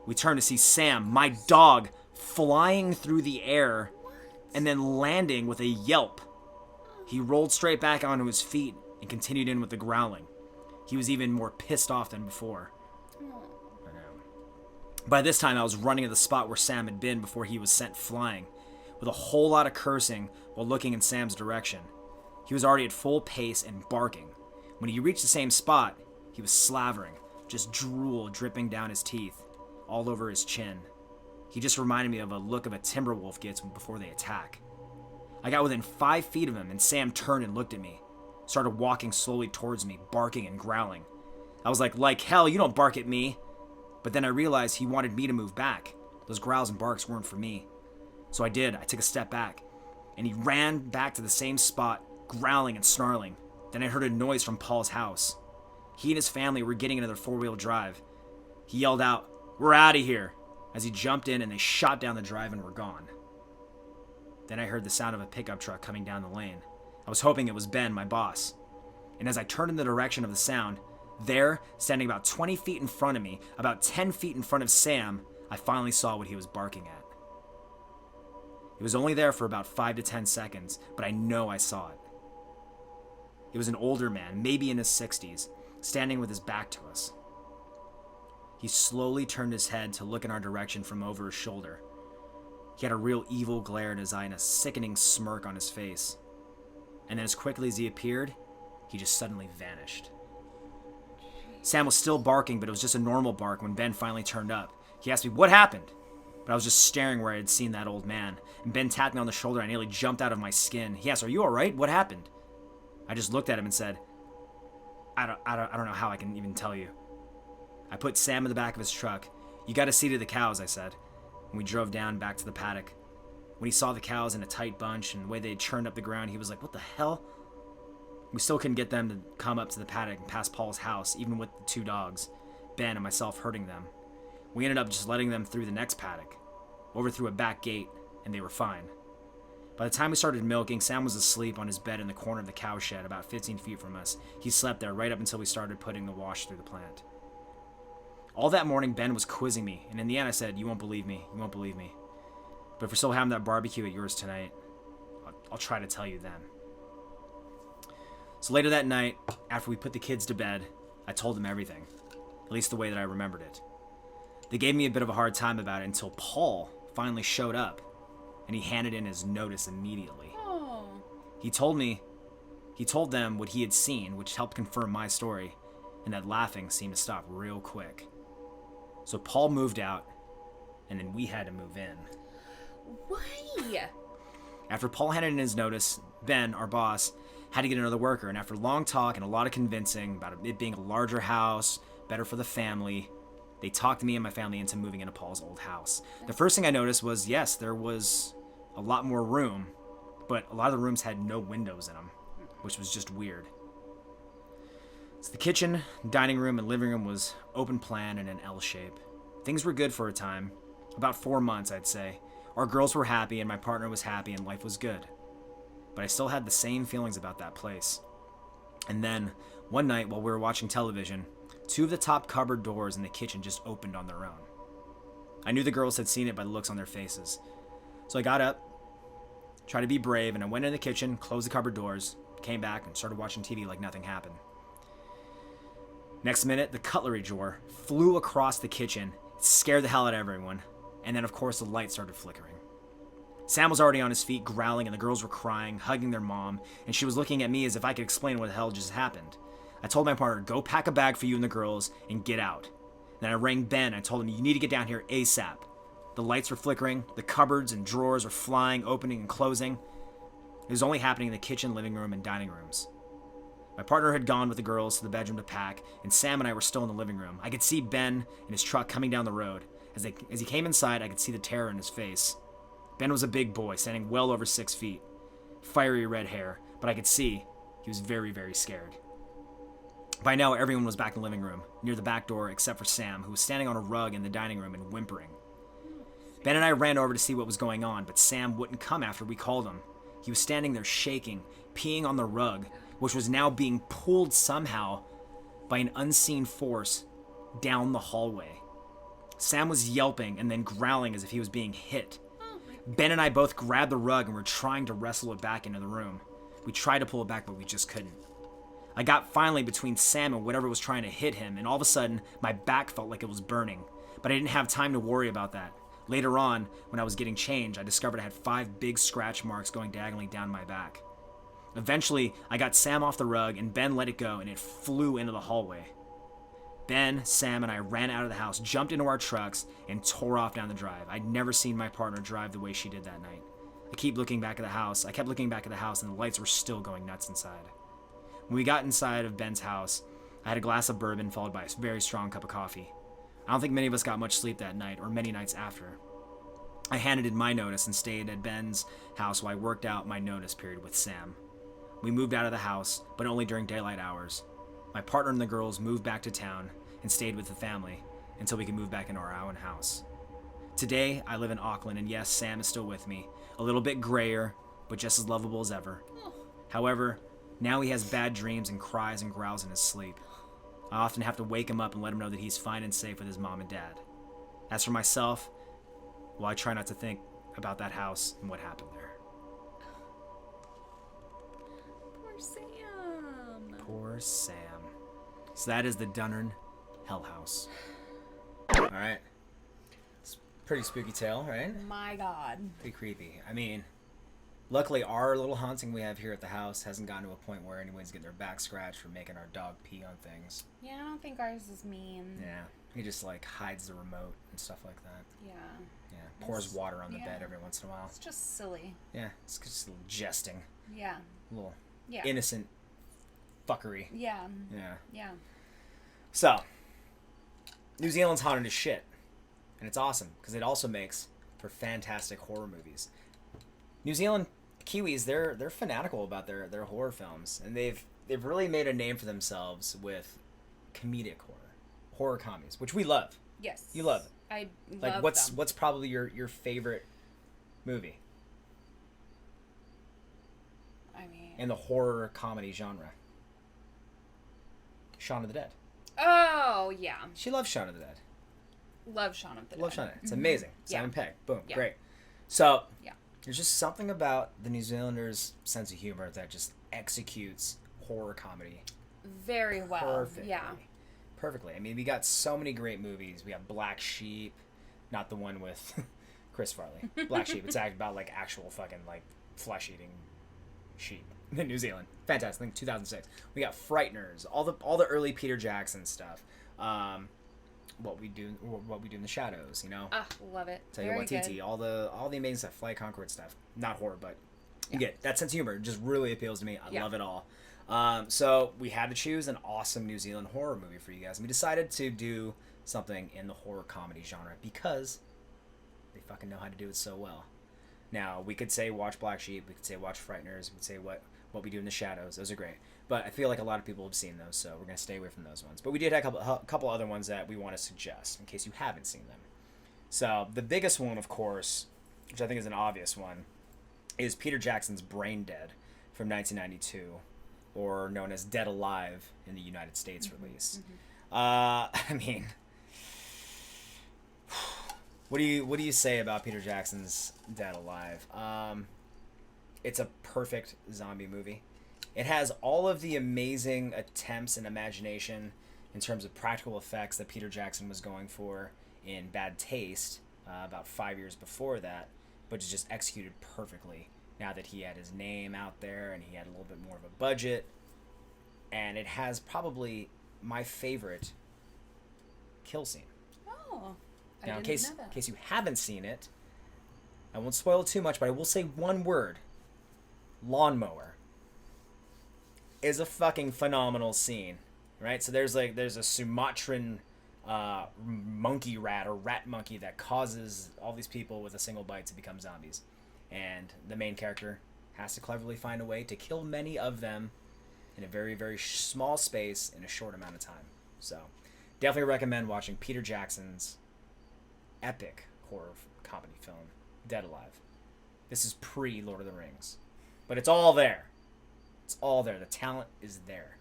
We turned to see Sam, my dog, flying through the air and then landing with a yelp. He rolled straight back onto his feet and continued in with the growling. He was even more pissed off than before. By this time, I was running to the spot where Sam had been before he was sent flying, with a whole lot of cursing while looking in Sam's direction. He was already at full pace and barking. When he reached the same spot, he was slavering, just drool dripping down his teeth, all over his chin. He just reminded me of a look of a timber wolf gets before they attack. I got within 5 feet of him, and Sam turned and looked at me, started walking slowly towards me, barking and growling. I was like hell, you don't bark at me. But then I realized he wanted me to move back. Those growls and barks weren't for me. So I did. I took a step back, and he ran back to the same spot, growling and snarling. Then I heard a noise from Paul's house. He and his family were getting into their 4-wheel drive. He yelled out, "We're out of here," as he jumped in and they shot down the drive and were gone. Then I heard the sound of a pickup truck coming down the lane. I was hoping it was Ben, my boss. And as I turned in the direction of the sound, there, standing about 20 feet in front of me, about 10 feet in front of Sam, I finally saw what he was barking at. It was only there for about 5 to 10 seconds, but I know I saw it. It was an older man, maybe in his 60s, standing with his back to us. He slowly turned his head to look in our direction from over his shoulder. He had a real evil glare in his eye and a sickening smirk on his face. And then as quickly as he appeared, he just suddenly vanished. Sam was still barking, but it was just a normal bark when Ben finally turned up. He asked me, "What happened?" But I was just staring where I had seen that old man. And Ben tapped me on the shoulder and I nearly jumped out of my skin. He asked, "Are you alright? What happened?" I just looked at him and said, I don't know how I can even tell you. I put Sam in the back of his truck. "You gotta see to the cows," I said. And we drove down back to the paddock. When he saw the cows in a tight bunch and the way they had churned up the ground, he was like, "What the hell?" We still couldn't get them to come up to the paddock and past Paul's house, even with the 2 dogs, Ben and myself herding them. We ended up just letting them through the next paddock, over through a back gate, and they were fine. By the time we started milking, Sam was asleep on his bed in the corner of the cow shed about 15 feet from us. He slept there right up until we started putting the wash through the plant. All that morning, Ben was quizzing me, and in the end I said, "You won't believe me, you won't believe me. But if we're still having that barbecue at yours tonight, I'll try to tell you then." So later that night, after we put the kids to bed, I told them everything, at least the way that I remembered it. They gave me a bit of a hard time about it until Paul finally showed up, and he handed in his notice immediately. Oh. He told them what he had seen, which helped confirm my story, and that laughing seemed to stop real quick. So Paul moved out, and then we had to move in. Why? After Paul handed in his notice, Ben, our boss, had to get another worker, and after long talk and a lot of convincing about it being a larger house, better for the family, they talked me and my family into moving into Paul's old house. The first thing I noticed was, yes, there was a lot more room, but a lot of the rooms had no windows in them, which was just weird. So the kitchen, dining room, and living room was open plan in an L shape. Things were good for a time. About 4 months, I'd say. Our girls were happy, and my partner was happy, and life was good. But I still had the same feelings about that place. And then, one night while we were watching television, 2 of the top cupboard doors in the kitchen just opened on their own. I knew the girls had seen it by the looks on their faces. So I got up, tried to be brave, and I went in the kitchen, closed the cupboard doors, came back, and started watching TV like nothing happened. Next minute, the cutlery drawer flew across the kitchen. It scared the hell out of everyone. And then, of course, the light started flickering. Sam was already on his feet, growling, and the girls were crying, hugging their mom, and she was looking at me as if I could explain what the hell just happened. I told my partner, "Go pack a bag for you and the girls and get out." Then I rang Ben. I told him, "You need to get down here ASAP." The lights were flickering. The cupboards and drawers were flying, opening and closing. It was only happening in the kitchen, living room, and dining rooms. My partner had gone with the girls to the bedroom to pack, and Sam and I were still in the living room. I could see Ben in his truck coming down the road. As he came inside, I could see the terror in his face. Ben was a big boy, standing well over 6 feet. Fiery red hair, but I could see he was very, very scared. By now, everyone was back in the living room, near the back door, except for Sam, who was standing on a rug in the dining room and whimpering. Ben and I ran over to see what was going on, but Sam wouldn't come after we called him. He was standing there shaking, peeing on the rug, which was now being pulled somehow by an unseen force down the hallway. Sam was yelping and then growling as if he was being hit. Ben and I both grabbed the rug and were trying to wrestle it back into the room. We tried to pull it back, but we just couldn't. I got finally between Sam and whatever was trying to hit him, and all of a sudden, my back felt like it was burning. But I didn't have time to worry about that. Later on, when I was getting changed, I discovered I had 5 big scratch marks going diagonally down my back. Eventually, I got Sam off the rug, and Ben let it go, and it flew into the hallway. Ben, Sam, and I ran out of the house, jumped into our trucks, and tore off down the drive. I'd never seen my partner drive the way she did that night. I kept looking back at the house, and the lights were still going nuts inside. When we got inside of Ben's house, I had a glass of bourbon followed by a very strong cup of coffee. I don't think many of us got much sleep that night, or many nights after. I handed in my notice and stayed at Ben's house while I worked out my notice period with Sam. We moved out of the house, but only during daylight hours. My partner and the girls moved back to town and stayed with the family until we could move back into our own house. Today, I live in Auckland, and yes, Sam is still with me. A little bit grayer, but just as lovable as ever. However, now he has bad dreams and cries and growls in his sleep. I often have to wake him up and let him know that he's fine and safe with his mom and dad. As for myself, well, I try not to think about that house and what happened there. Poor Sam. Poor Sam. So that is the Dunearn Hell House. Alright. It's a pretty spooky tale, right? My God. Pretty creepy. I mean, luckily our little haunting we have here at the house hasn't gotten to a point where anyone's getting their back scratched or making our dog pee on things. Yeah, I don't think ours is mean. Yeah. He just like hides the remote and stuff like that. Yeah. Yeah. Pours water on the bed every once in a while. It's just silly. Yeah. It's just a little jesting. Yeah. A little Yeah. innocent fuckery. Yeah. Yeah. Yeah. So, New Zealand's haunted as shit. And it's awesome, because it also makes for fantastic horror movies. New Zealand Kiwis, they're fanatical about their horror films. And they've really made a name for themselves with comedic horror comedies, which we love. Yes. You love it. I Like, love what's them. what's probably your favorite movie I mean... in the horror comedy genre? Shaun of the Dead. Oh, yeah. She loves Shaun of the Dead. Love Shaun of the Dead. Love Shaun of the Dead. It's amazing. Yeah. Simon Pegg. Boom. Yeah. Great. So, Yeah. there's just something about the New Zealanders' sense of humor that just executes horror comedy Very well. perfectly. Yeah. Perfectly. I mean, we got so many great movies. We have Black Sheep, not the one with Chris Farley. Black Sheep. It's about like actual fucking like flesh-eating sheep in New Zealand. Fantastic. I think 2006. We got Frighteners. All the early Peter Jackson stuff. What we do in the shadows. You know. Love it. Tell you Very what, good. TT, all the amazing stuff, Flight Concord stuff, not horror, but you get that sense of humor. Just really appeals to me. I love it all. So we had to choose an awesome New Zealand horror movie for you guys, and we decided to do something in the horror comedy genre because they fucking know how to do it so well. Now we could say watch Black Sheep, we could say watch Frighteners, we could say what we do in the shadows. Those are great, but I feel like a lot of people have seen those, so we're gonna stay away from those ones. But we did have a couple other ones that we want to suggest in case you haven't seen them. So the biggest one, of course, which I think is an obvious one, is Peter Jackson's Brain Dead from 1992, or known as Dead Alive in the United States release. I mean, what do you say about Peter Jackson's Dead Alive? It's a perfect zombie movie. It has all of the amazing attempts and imagination in terms of practical effects that Peter Jackson was going for in Bad Taste about 5 years before that, but it's just executed perfectly now that he had his name out there and he had a little bit more of a budget. And it has probably my favorite kill scene. Oh, Now, I in didn't know that. case you haven't seen it, I won't spoil it too much, but I will say one word. Lawnmower is a fucking phenomenal scene, right? So there's a Sumatran monkey rat or rat monkey that causes all these people with a single bite to become zombies. And the main character has to cleverly find a way to kill many of them in a very, very small space in a short amount of time. So definitely recommend watching Peter Jackson's epic horror comedy film, Dead Alive. This is pre-Lord of the Rings. But it's all there. It's all there. The talent is there.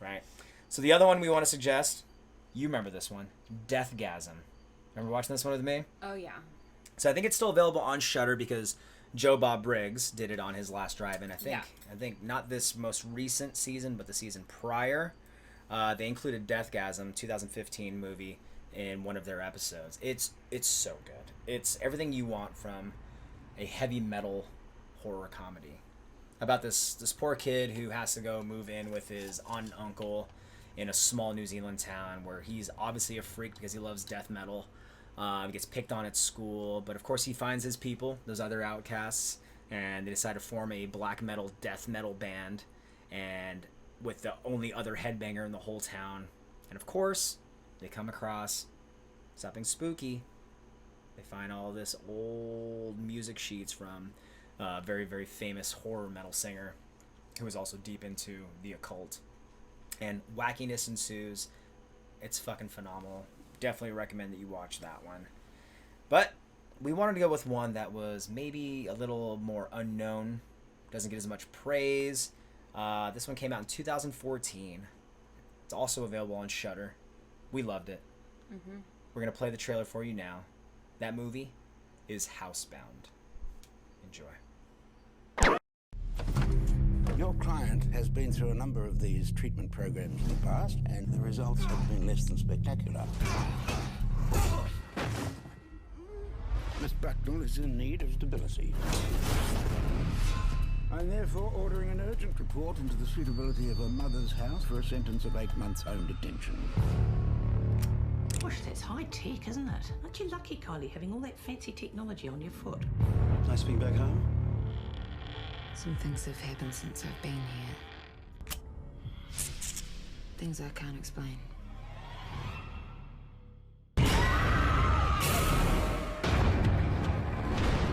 Right? So the other one we want to suggest, you remember this one, Deathgasm. Remember watching this one with me? Oh, yeah. So I think it's still available on Shudder because Joe Bob Briggs did it on his last drive-in. I think not this most recent season, but the season prior. They included Deathgasm, 2015 movie, in one of their episodes. It's so good. It's everything you want from a heavy metal horror comedy. about this poor kid who has to go move in with his aunt and uncle in a small New Zealand town where he's obviously a freak because he loves death metal. He gets picked on at school, but of course he finds his people, those other outcasts, and they decide to form a black metal, death metal band, and with the only other headbanger in the whole town. And of course, they come across something spooky. They find all this old music sheets from a very, very famous horror metal singer who was also deep into the occult. And wackiness ensues. It's fucking phenomenal. Definitely recommend that you watch that one. But we wanted to go with one that was maybe a little more unknown. Doesn't get as much praise. This one came out in 2014. It's also available on Shudder. We loved it. Mm-hmm. We're going to play the trailer for you now. That movie is Housebound. Enjoy. Your client has been through a number of these treatment programs in the past, and the results have been less than spectacular. Miss Bucknell is in need of stability. I'm therefore ordering an urgent report into the suitability of her mother's house for a sentence of 8 months home detention. Gosh, that's high tech, isn't it? Aren't you lucky, Kylie, having all that fancy technology on your foot? Nice being back home. Some things have happened since I've been here. Things I can't explain. I'm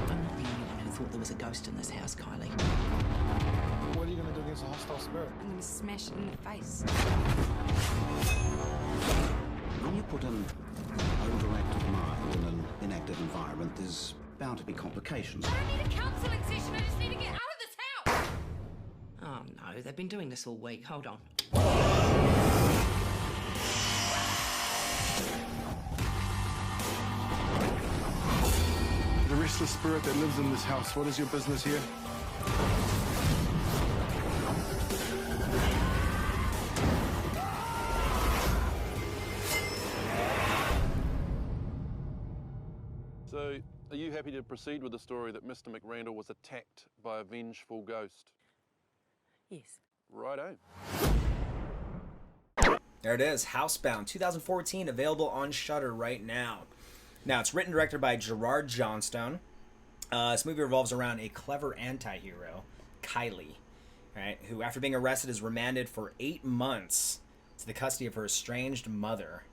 not the only one who thought there was a ghost in this house, Kylie. What are you going to do against a hostile spirit? I'm going to smash it in the face. When you put an overactive mind in an inactive environment, there's bound to be complications. I don't need a counselling session, I just need to get out of this house! Oh, no, they've been doing this all week. Hold on. The restless spirit that lives in this house, what is your business here? So, are you happy to proceed with the story that Mr. McRandall was attacked by a vengeful ghost? Yes. Righto. There it is, Housebound, 2014, available on Shudder right now. Now, it's written and directed by Gerard Johnstone. This movie revolves around a clever anti-hero, Kylie, right, who, after being arrested, is remanded for 8 months to the custody of her estranged mother.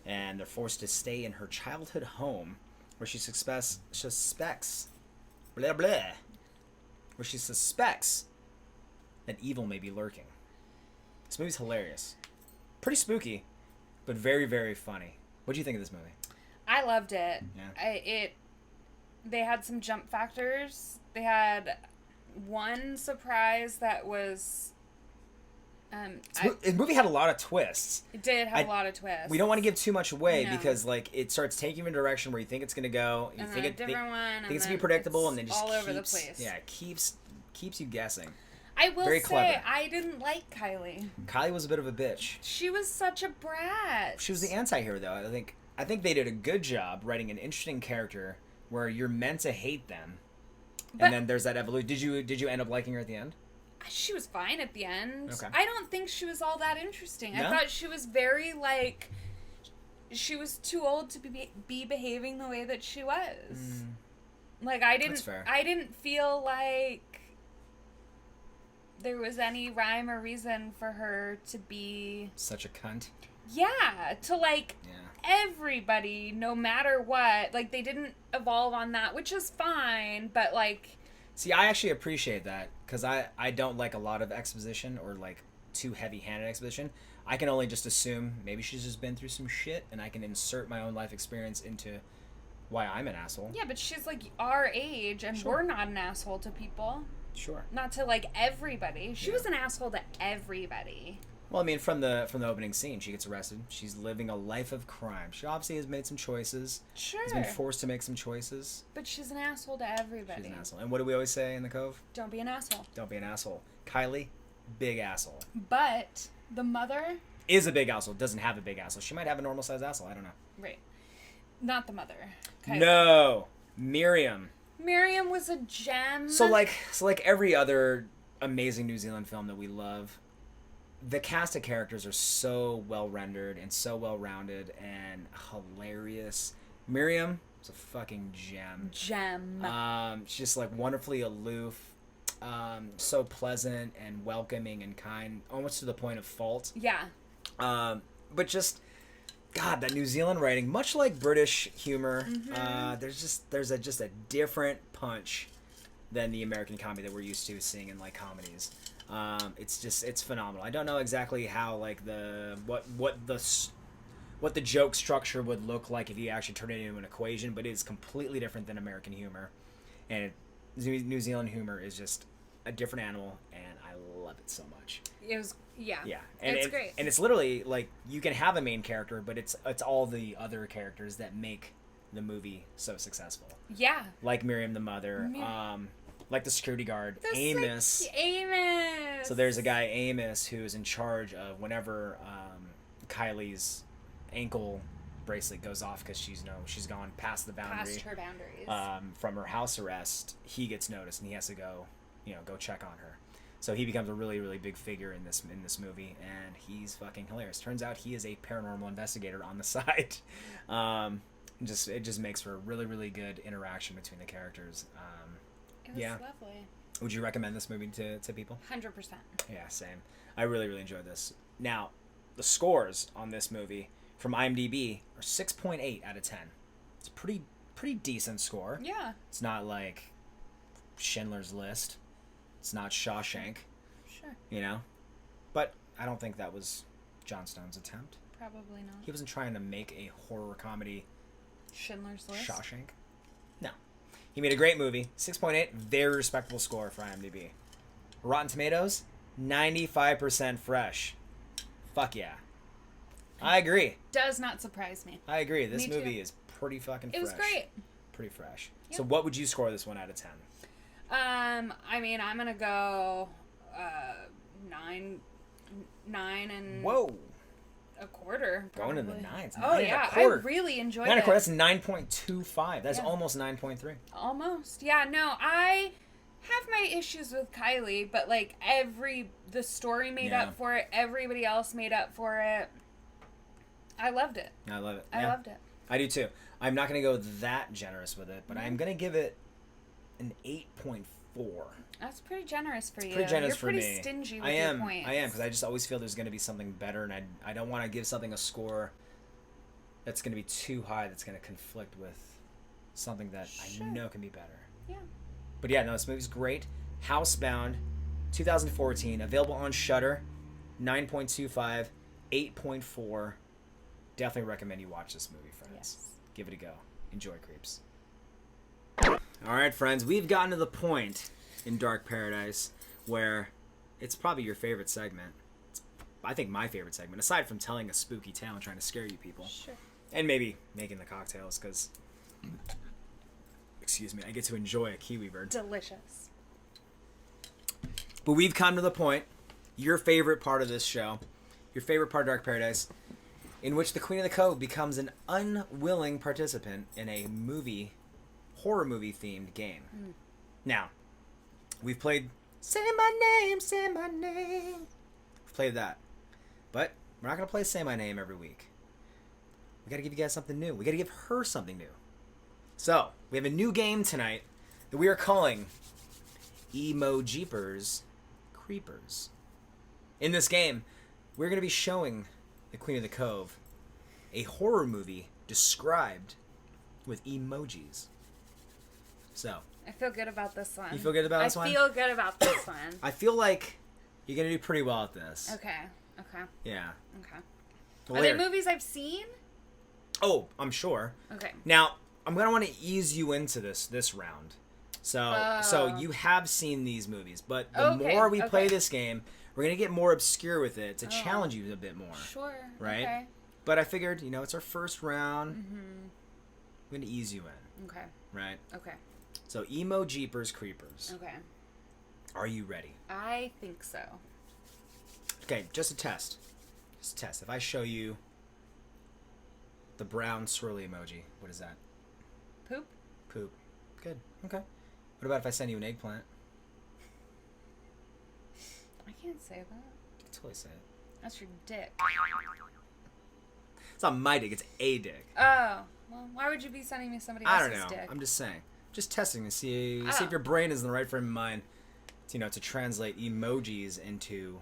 And they're forced to stay in her childhood home, where she suspects that evil may be lurking. This movie's hilarious. Pretty spooky, but very, very funny. What do you think of this movie? I loved it. Yeah. They had some jump factors. They had one surprise that was... the movie had a lot of twists. It did have a lot of twists. We don't want to give too much away because, like, it starts taking you in a direction where you think it's going to go. You think it's going to be predictable, and then just all over the place. Yeah, keeps you guessing. I will Very say, clever. I didn't like Kylie. Kylie was a bit of a bitch. She was such a brat. She was the anti-hero, though. I think they did a good job writing an interesting character where you're meant to hate them, and then there's that evolution. Did you end up liking her at the end? She was fine at the end. Okay. I don't think she was all that interesting. No? I thought she was very, like... She was too old to be behaving the way that she was. Like, That's fair. I didn't feel like there was any rhyme or reason for her to be... Such a cunt. Yeah, to, like... Yeah. Everybody, no matter what. Like, they didn't evolve on that, which is fine, but, like... See, I actually appreciate that, because I don't like a lot of exposition or, like, too heavy-handed exposition. I can only just assume maybe she's just been through some shit, and I can insert my own life experience into why I'm an asshole. Yeah, but she's, like, our age, and Sure. we're not an asshole to people. Sure. Not to, like, everybody. She was an asshole to everybody. Well, I mean, from the opening scene, she gets arrested. She's living a life of crime. She obviously has made some choices. Sure. Has been forced to make some choices. But she's an asshole to everybody. She's an asshole. And what do we always say in the Cove? Don't be an asshole. Don't be an asshole. Kylie, big asshole. But the mother... Is a big asshole. Doesn't have a big asshole. She might have a normal-sized asshole. I don't know. Right. Not the mother. No. Miriam. Miriam was a gem. So like every other amazing New Zealand film that we love, the cast of characters are so well rendered and so well rounded and hilarious. Miriam is a fucking gem. She's just like wonderfully aloof, so pleasant and welcoming and kind, almost to the point of fault. Yeah. But just, God, that New Zealand writing, much like British humor, there's just a different punch than the American comedy that we're used to seeing in like comedies. It's phenomenal. I don't know exactly how like what the joke structure would look like if you actually turn it into an equation, but it's completely different than American humor, and New Zealand humor is just a different animal, and I love it so much. It was and it's great. And it's literally like you can have a main character, but it's all the other characters that make the movie so successful. Yeah, like Miriam the mother, like the security guard, Amos. Amos. So there's a guy, Amos, who is in charge of whenever Kylie's ankle bracelet goes off because she's gone past the boundary, past her boundaries, from her house arrest. He gets noticed and he has to go check on her. So he becomes a really, really big figure in this movie, and he's fucking hilarious. Turns out he is a paranormal investigator on the side. It just makes for a really, really good interaction between the characters. It was lovely. Would you recommend this movie to people? 100%. Yeah, same. I really, really enjoyed this. Now, the scores on this movie from IMDb are 6.8 out of 10. It's a pretty decent score. Yeah. It's not like Schindler's List. It's not Shawshank. Sure. But I don't think that was John Stone's attempt. Probably not. He wasn't trying to make a horror comedy. Schindler's List? Shawshank? No. He made a great movie. 6.8, very respectable score for IMDb. Rotten Tomatoes, 95% fresh. Fuck yeah. I agree. Does not surprise me. I agree. This Me movie too. is pretty fucking fresh. It was great. Pretty fresh. Yep. So what would you score this one out of 10? I mean, I'm gonna go 9 and Whoa. a quarter. Going in probably. the nines. Oh 9 yeah, and a quarter. I really enjoyed 9 and a it. quarter. That's 9.25. That's Yeah. almost 9.3. Almost. Yeah. No, I have my issues with Kylie, but like the story made up for it. Everybody else made up for it. I loved it. I love it. I loved it. I do too. I'm not going to go that generous with it, but I'm going to give it an 8.4. That's pretty generous for you. Pretty generous You're for pretty me. stingy with your points. I am, because I just always feel there's going to be something better, and I don't want to give something a score that's going to be too high, that's going to conflict with something that I know can be better. Yeah. But yeah, no, this movie's great. Housebound, 2014, available on Shudder, 9.25, 8.4. Definitely recommend you watch this movie, friends. Yes. Give it a go. Enjoy, creeps. All right, friends, we've gotten to the point in Dark Paradise where it's probably your favorite segment. It's, I think, my favorite segment, aside from telling a spooky tale and trying to scare you people. Sure. And maybe making the cocktails, because, excuse me, I get to enjoy a Kiwi Bird. Delicious. But we've come to the point, your favorite part of this show, your favorite part of Dark Paradise, in which the Queen of the Cove becomes an unwilling participant in a horror movie themed game. Now, we've played Say My Name, Say My Name. We've played that. But we're not going to play Say My Name every week. We got to give you guys something new. We got to give her something new. So, we have a new game tonight that we are calling EMOJIPers Creepers. In this game, we're going to be showing the Queen of the Cove a horror movie described with emojis. So, I feel good about this one. you feel good about this one? I feel good about this one. I feel like you're going to do pretty well at this. Okay. Yeah. Okay. Well, Are they here. movies I've seen? Oh, I'm sure. Okay. Now, I'm going to want to ease you into this round. So you have seen these movies, but the more we play this game, we're going to get more obscure with it to challenge you a bit more. Sure. Right? Okay. But I figured, it's our first round. I'm going to ease you in. Okay. Right? Okay. So, EMOJIpers Creepers. Okay. Are you ready? I think so. Okay, just a test. Just a test. If I show you the brown swirly emoji, what is that? Poop? Poop. Good. Okay. What about if I send you an eggplant? I can't say that. You can totally say it. That's your dick. It's not my dick. It's a dick. Oh. Well, why would you be sending me somebody else's I don't know. dick? I'm just saying. Just testing to see if your brain is in the right frame of mind. To translate emojis into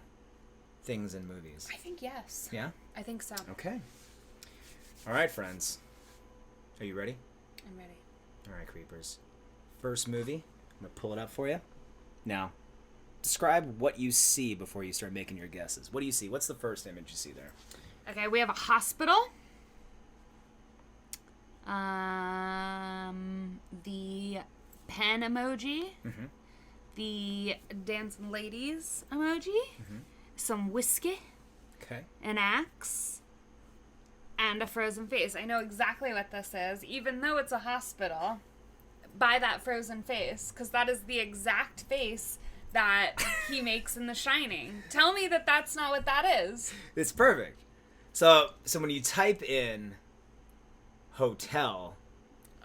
things in movies. I think yes. Yeah? I think so. Okay. All right, friends. Are you ready? I'm ready. All right, creepers. First movie. I'm going to pull it up for you. Now, describe what you see before you start making your guesses. What do you see? What's the first image you see there? Okay, we have a hospital. The pen emoji. Mm-hmm. The dancing ladies emoji. Mm-hmm. Some whiskey. Okay. An axe. And a frozen face. I know exactly what this is, even though it's a hospital, by that frozen face, because that is the exact face that he makes in The Shining. Tell me that that's not what that is. It's perfect. So when you type in hotel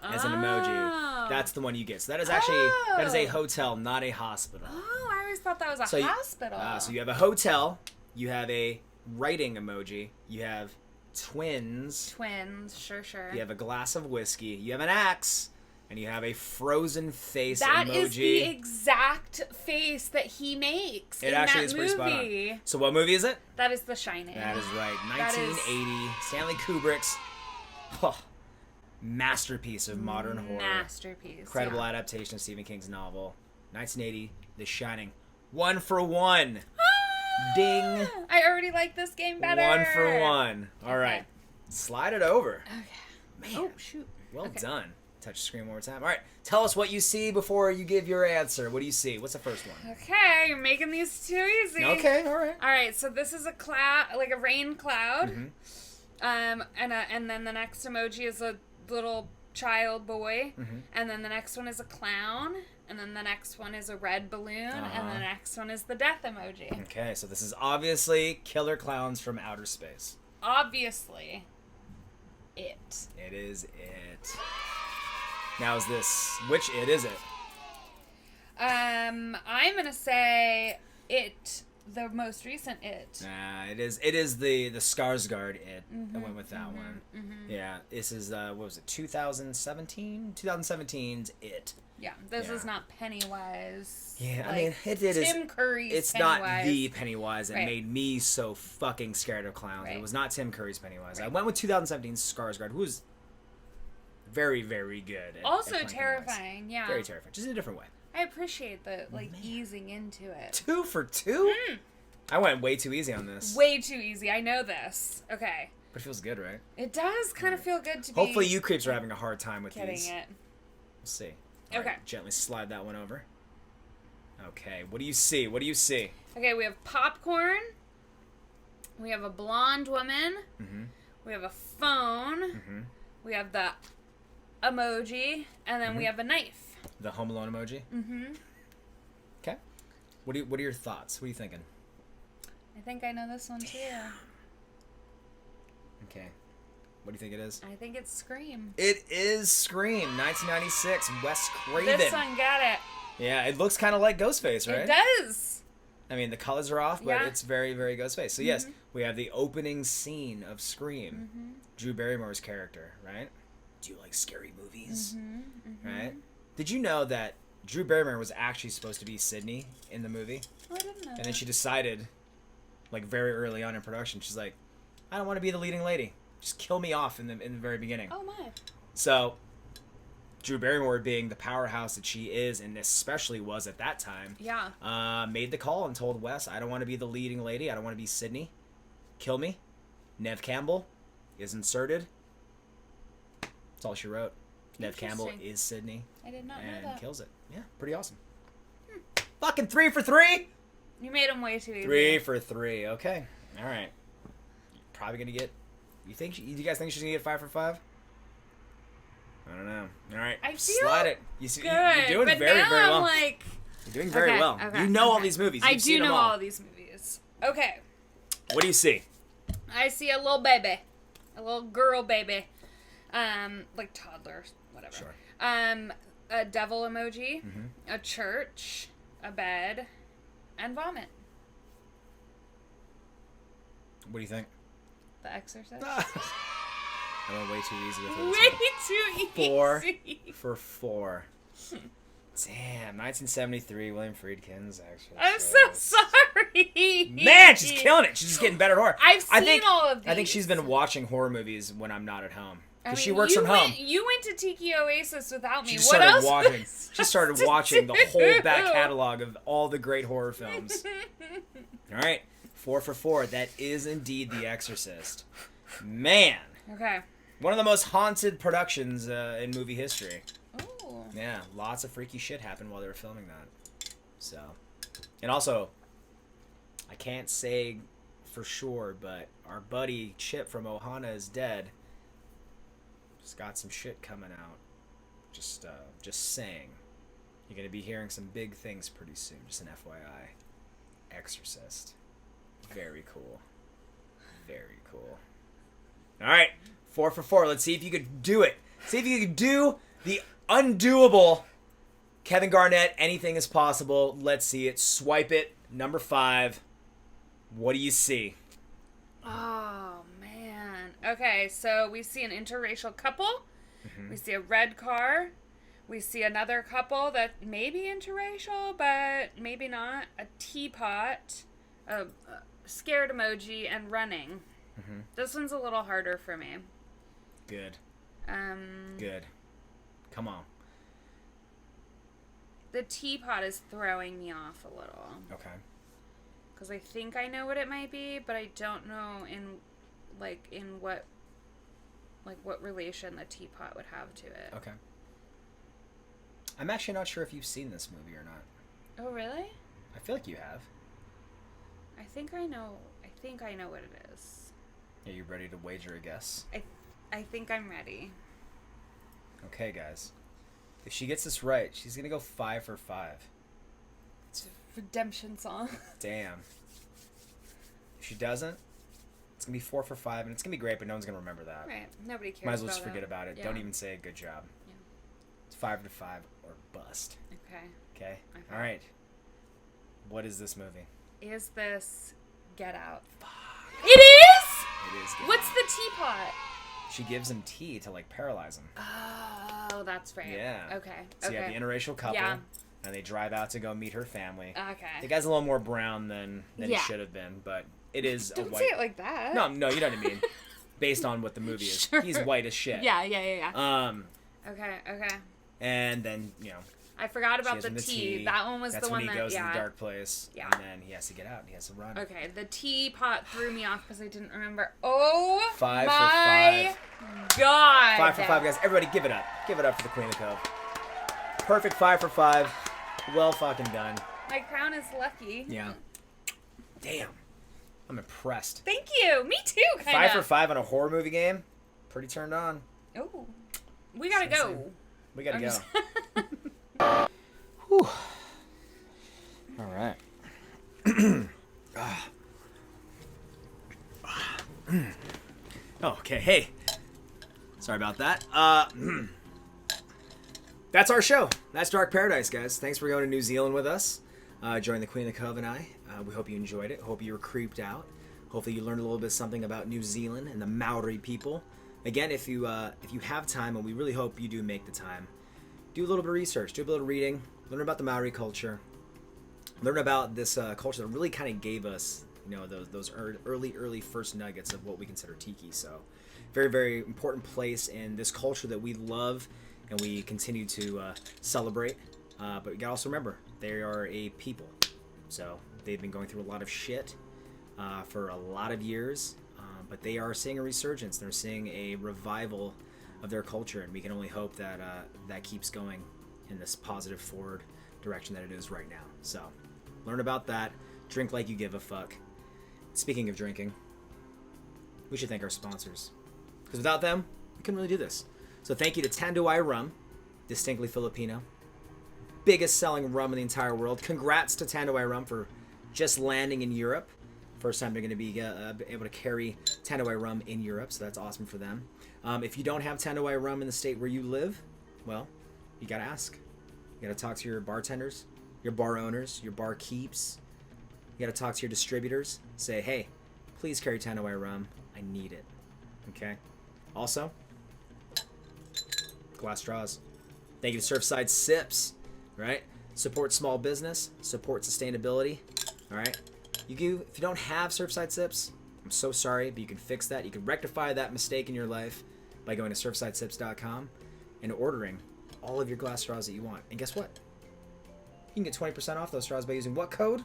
as an emoji, that's the one you get. So that is actually that is a hotel, not a hospital. Oh, I always thought that was a hospital. So you have a hotel, you have a writing emoji, you have twins, sure. you have a glass of whiskey, you have an axe, and you have a frozen face that emoji. That is the exact face that he makes in that movie. Pretty spot on. So what movie is it? That is The Shining. That is right. 1980, Stanley Kubrick's masterpiece of modern horror. Masterpiece. Incredible adaptation of Stephen King's novel. 1980, The Shining. 1 for 1. Ding. I already like this game better. 1 for 1. All right. Slide it over. Okay. Man. Oh, shoot. Well done. Touch the screen one more time. All right. Tell us what you see before you give your answer. What do you see? What's the first one? Okay. You're making these too easy. Okay. All right. All right. So this is a cloud, like a rain cloud. Mm-hmm. And then the next emoji is a little child boy. Mm-hmm. And then the next one is a clown. And then the next one is a red balloon. And the next one is the death emoji. Okay. So this is obviously Killer Clowns from Outer Space. Obviously. It. It is it. Now is this, which it is it? I'm gonna say it, the most recent it. It is the Skarsgård it. I went with that one. Mm-hmm. Yeah, this is what was it? 2017? 2017's It. Yeah, this is not Pennywise. Yeah, like I mean it is. Tim Curry's It's Pennywise. not the Pennywise that Right. made me so fucking scared of clowns. Right. It was not Tim Curry's Pennywise. I went with 2017's Skarsgård, who was very, very good. Also at terrifying. Pennywise. Yeah. Very terrifying, just in a different way. I appreciate the easing into it. 2 for 2. I went way too easy on this. Way too easy. I know this. Okay. But it feels good, right? It does kind of feel good to be. Hopefully you creeps are having a hard time with getting these. it. We'll see. Okay. All right, gently slide that one over. Okay, what do you see? What do you see? Okay, we have popcorn. We have a blonde woman. Mm-hmm. We have a phone. Mm-hmm. We have the emoji, and then we have a knife. The Home Alone emoji? Mm-hmm. Okay. What are your thoughts? What are you thinking? I think I know this one too. Okay. What do you think it is? I think it's Scream. It is Scream, 1996, Wes Craven. This one got it. Yeah, it looks kind of like Ghostface, right? It does. I mean, the colors are off, but Yeah. it's very, very Ghostface. So yes, we have the opening scene of Scream. Drew Barrymore's character, right? Do you like scary movies? Right? Did you know that Drew Barrymore was actually supposed to be Sydney in the movie? Oh, I didn't know. And then she decided, like very early on in production, she's like, I don't want to be the leading lady. Just kill me off in the very beginning. Oh my. So, Drew Barrymore, being the powerhouse that she is, and especially was at that time, made the call and told Wes, I don't want to be the leading lady. I don't want to be Sydney. Kill me. Nev Campbell is inserted. That's all she wrote. Nev Campbell is Sydney. I did not know and that. kills it. Yeah, pretty awesome. Fucking 3 for 3. You made them way too easy. 3 for 3. Okay. All right. Probably gonna get. You guys think she's gonna get 5 for 5? I don't know. All right. I feel slide it. good, You're doing but very, now very well. I'm like, you're doing very well. Okay, you know all these movies. I You've do seen them know all. all these movies. Okay. What do you see? I see a little baby, a little girl baby, like toddler, whatever. Sure. a devil emoji, Mm-hmm. a church, a bed, and vomit. What do you think? The Exorcist. I went way too easy with it. Way too easy. 4 for 4. Damn, 1973, William Friedkin's Exorcist. I'm so sorry. Man, she's killing it. She's just getting better at horror. I've seen all of these. I think she's been watching horror movies when I'm not at home. Because she mean, works from home. You went to Tiki Oasis without me. She What started else? watching. She started watching the whole do? back catalog of all the great horror films. All right, 4 for 4. That is indeed The Exorcist. Man. Okay. One of the most haunted productions in movie history. Oh. Yeah, lots of freaky shit happened while they were filming that. So, and also, I can't say for sure, but our buddy Chip from Ohana is dead. Just got some shit coming out. Just saying. You're gonna be hearing some big things pretty soon. Just an FYI. Exorcist. Very cool. Very cool. All right, 4 for 4. Let's see if you could do it. See if you could do the undoable. Kevin Garnett, anything is possible. Let's see it. Swipe it. Number 5. What do you see? Oh, man. Okay, so we see an interracial couple. Mm-hmm. We see a red car. We see another couple that may be interracial, but maybe not. A teapot, a scared emoji, and running. Mm-hmm. This one's a little harder for me. Good. Good. Come on. The teapot is throwing me off a little. Okay. Because I think I know what it might be, but I don't know in what relation the teapot would have to it. Okay. I'm actually not sure if you've seen this movie or not. Oh, really? I feel like you have. I think I know what it is. Are you ready to wager a guess? I think I'm ready. Okay, guys. If she gets this right, she's gonna go 5 for 5. It's a redemption song. Damn. If she doesn't, it's gonna be 4 for 5, and it's gonna be great, but no one's gonna remember that. Right. Nobody cares. Might as well about just forget it. about it. Yeah. Don't even say a good job. Yeah. It's 5 to 5 or bust. Okay. Okay? All right. What is this movie? Is this Get Out? Fuck. It is? It is Get What's Out. the teapot? She gives him tea to, like, paralyze him. Oh, that's right. Yeah. Okay. So you have the interracial couple, Yeah. and they drive out to go meet her family. Okay. The guy's a little more brown than he Yeah. should have been, but it is Don't a white... say it like that. No, you know what I mean. Based on what the movie is. Sure. He's white as shit. Yeah. Okay. And then, I forgot she about has the him the tea. That one was That's the one when he that, goes in the dark place. Yeah. And then he has to get out. He has to run. Okay, the teapot threw me off because I didn't remember. Oh, 5 my for 5. God. 5 for 5, guys. Everybody give it up. Give it up for the Queen of Cove. Perfect 5 for 5. Well fucking done. My crown is lucky. Yeah. Damn. I'm impressed. Thank you. Me too, kind of. 5 for 5 on a horror movie game. Pretty turned on. Oh. We gotta go. We gotta go. Just... Whew. All right. Okay, hey. Sorry about that. That's our show. That's Dark Paradise, guys. Thanks for going to New Zealand with us. Join the Queen of the Cove and I. We hope you enjoyed it. Hope you were creeped out. Hopefully you learned a little bit something about New Zealand and the Maori people. Again, if you have time, and we really hope you do make the time, do a little bit of research, do a little reading, learn about the Maori culture, learn about this culture that really kind of gave us, those early first nuggets of what we consider tiki. So, very, very important place in this culture that we love and we continue to celebrate. But you gotta also remember, they are a people. So they've been going through a lot of shit for a lot of years, but they are seeing a resurgence. They're seeing a revival of their culture, and we can only hope that that keeps going in this positive forward direction that it is right now. So learn about that. Drink like you give a fuck. Speaking of drinking, we should thank our sponsors, because without them, we couldn't really do this. So thank you to Tanduay Rum, distinctly Filipino, biggest selling rum in the entire world. Congrats to Tanduay Rum for just landing in Europe. First time they're going to be able to carry Tanduay Rum in Europe, so that's awesome for them. If you don't have Tanduay Rum in the state where you live, well, you got to ask. You gotta talk to your bartenders, your bar owners, your bar keeps. You gotta talk to your distributors. Say, hey, please carry Tanduay Rum. I need it. Okay? Also, glass straws. Thank you to Surfside Sips, right? Support small business, support sustainability, all right? If you don't have Surfside Sips, I'm so sorry, but you can fix that. You can rectify that mistake in your life by going to surfsidesips.com and ordering all of your glass straws that you want. And guess what? You can get 20% off those straws by using what code?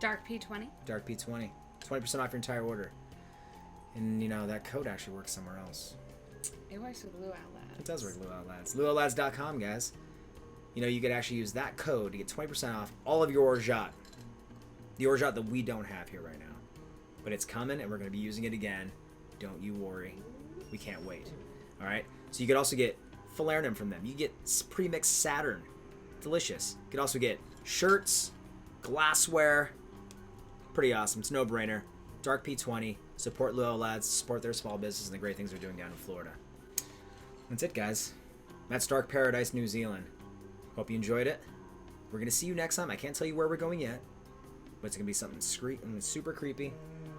DarkP20. DarkP20. 20% off your entire order. And, you know, that code actually works somewhere else. It works with Luau Lads. It does work with Luau Lads. LuauLads.com, guys. You know, you could actually use that code to get 20% off all of your Orgeat. The Orgeat that we don't have here right now. But it's coming, and we're going to be using it again. Don't you worry. We can't wait. All right? So you could also get falernum from them. You get pre-mixed Saturn. Delicious. You could also get shirts, glassware. Pretty awesome. It's no brainer. DarkP20. Support Luau Lads. Support their small business and the great things they're doing down in Florida. That's it, guys. That's Dark Paradise, New Zealand. Hope you enjoyed it. We're going to see you next time. I can't tell you where we're going yet. But it's going to be something super creepy,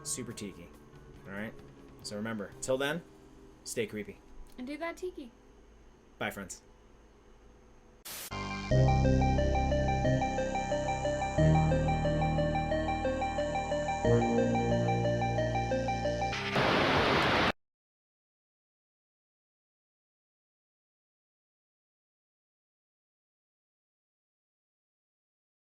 super tiki. Alright? So remember, till then, stay creepy. And do that tiki. Bye, friends.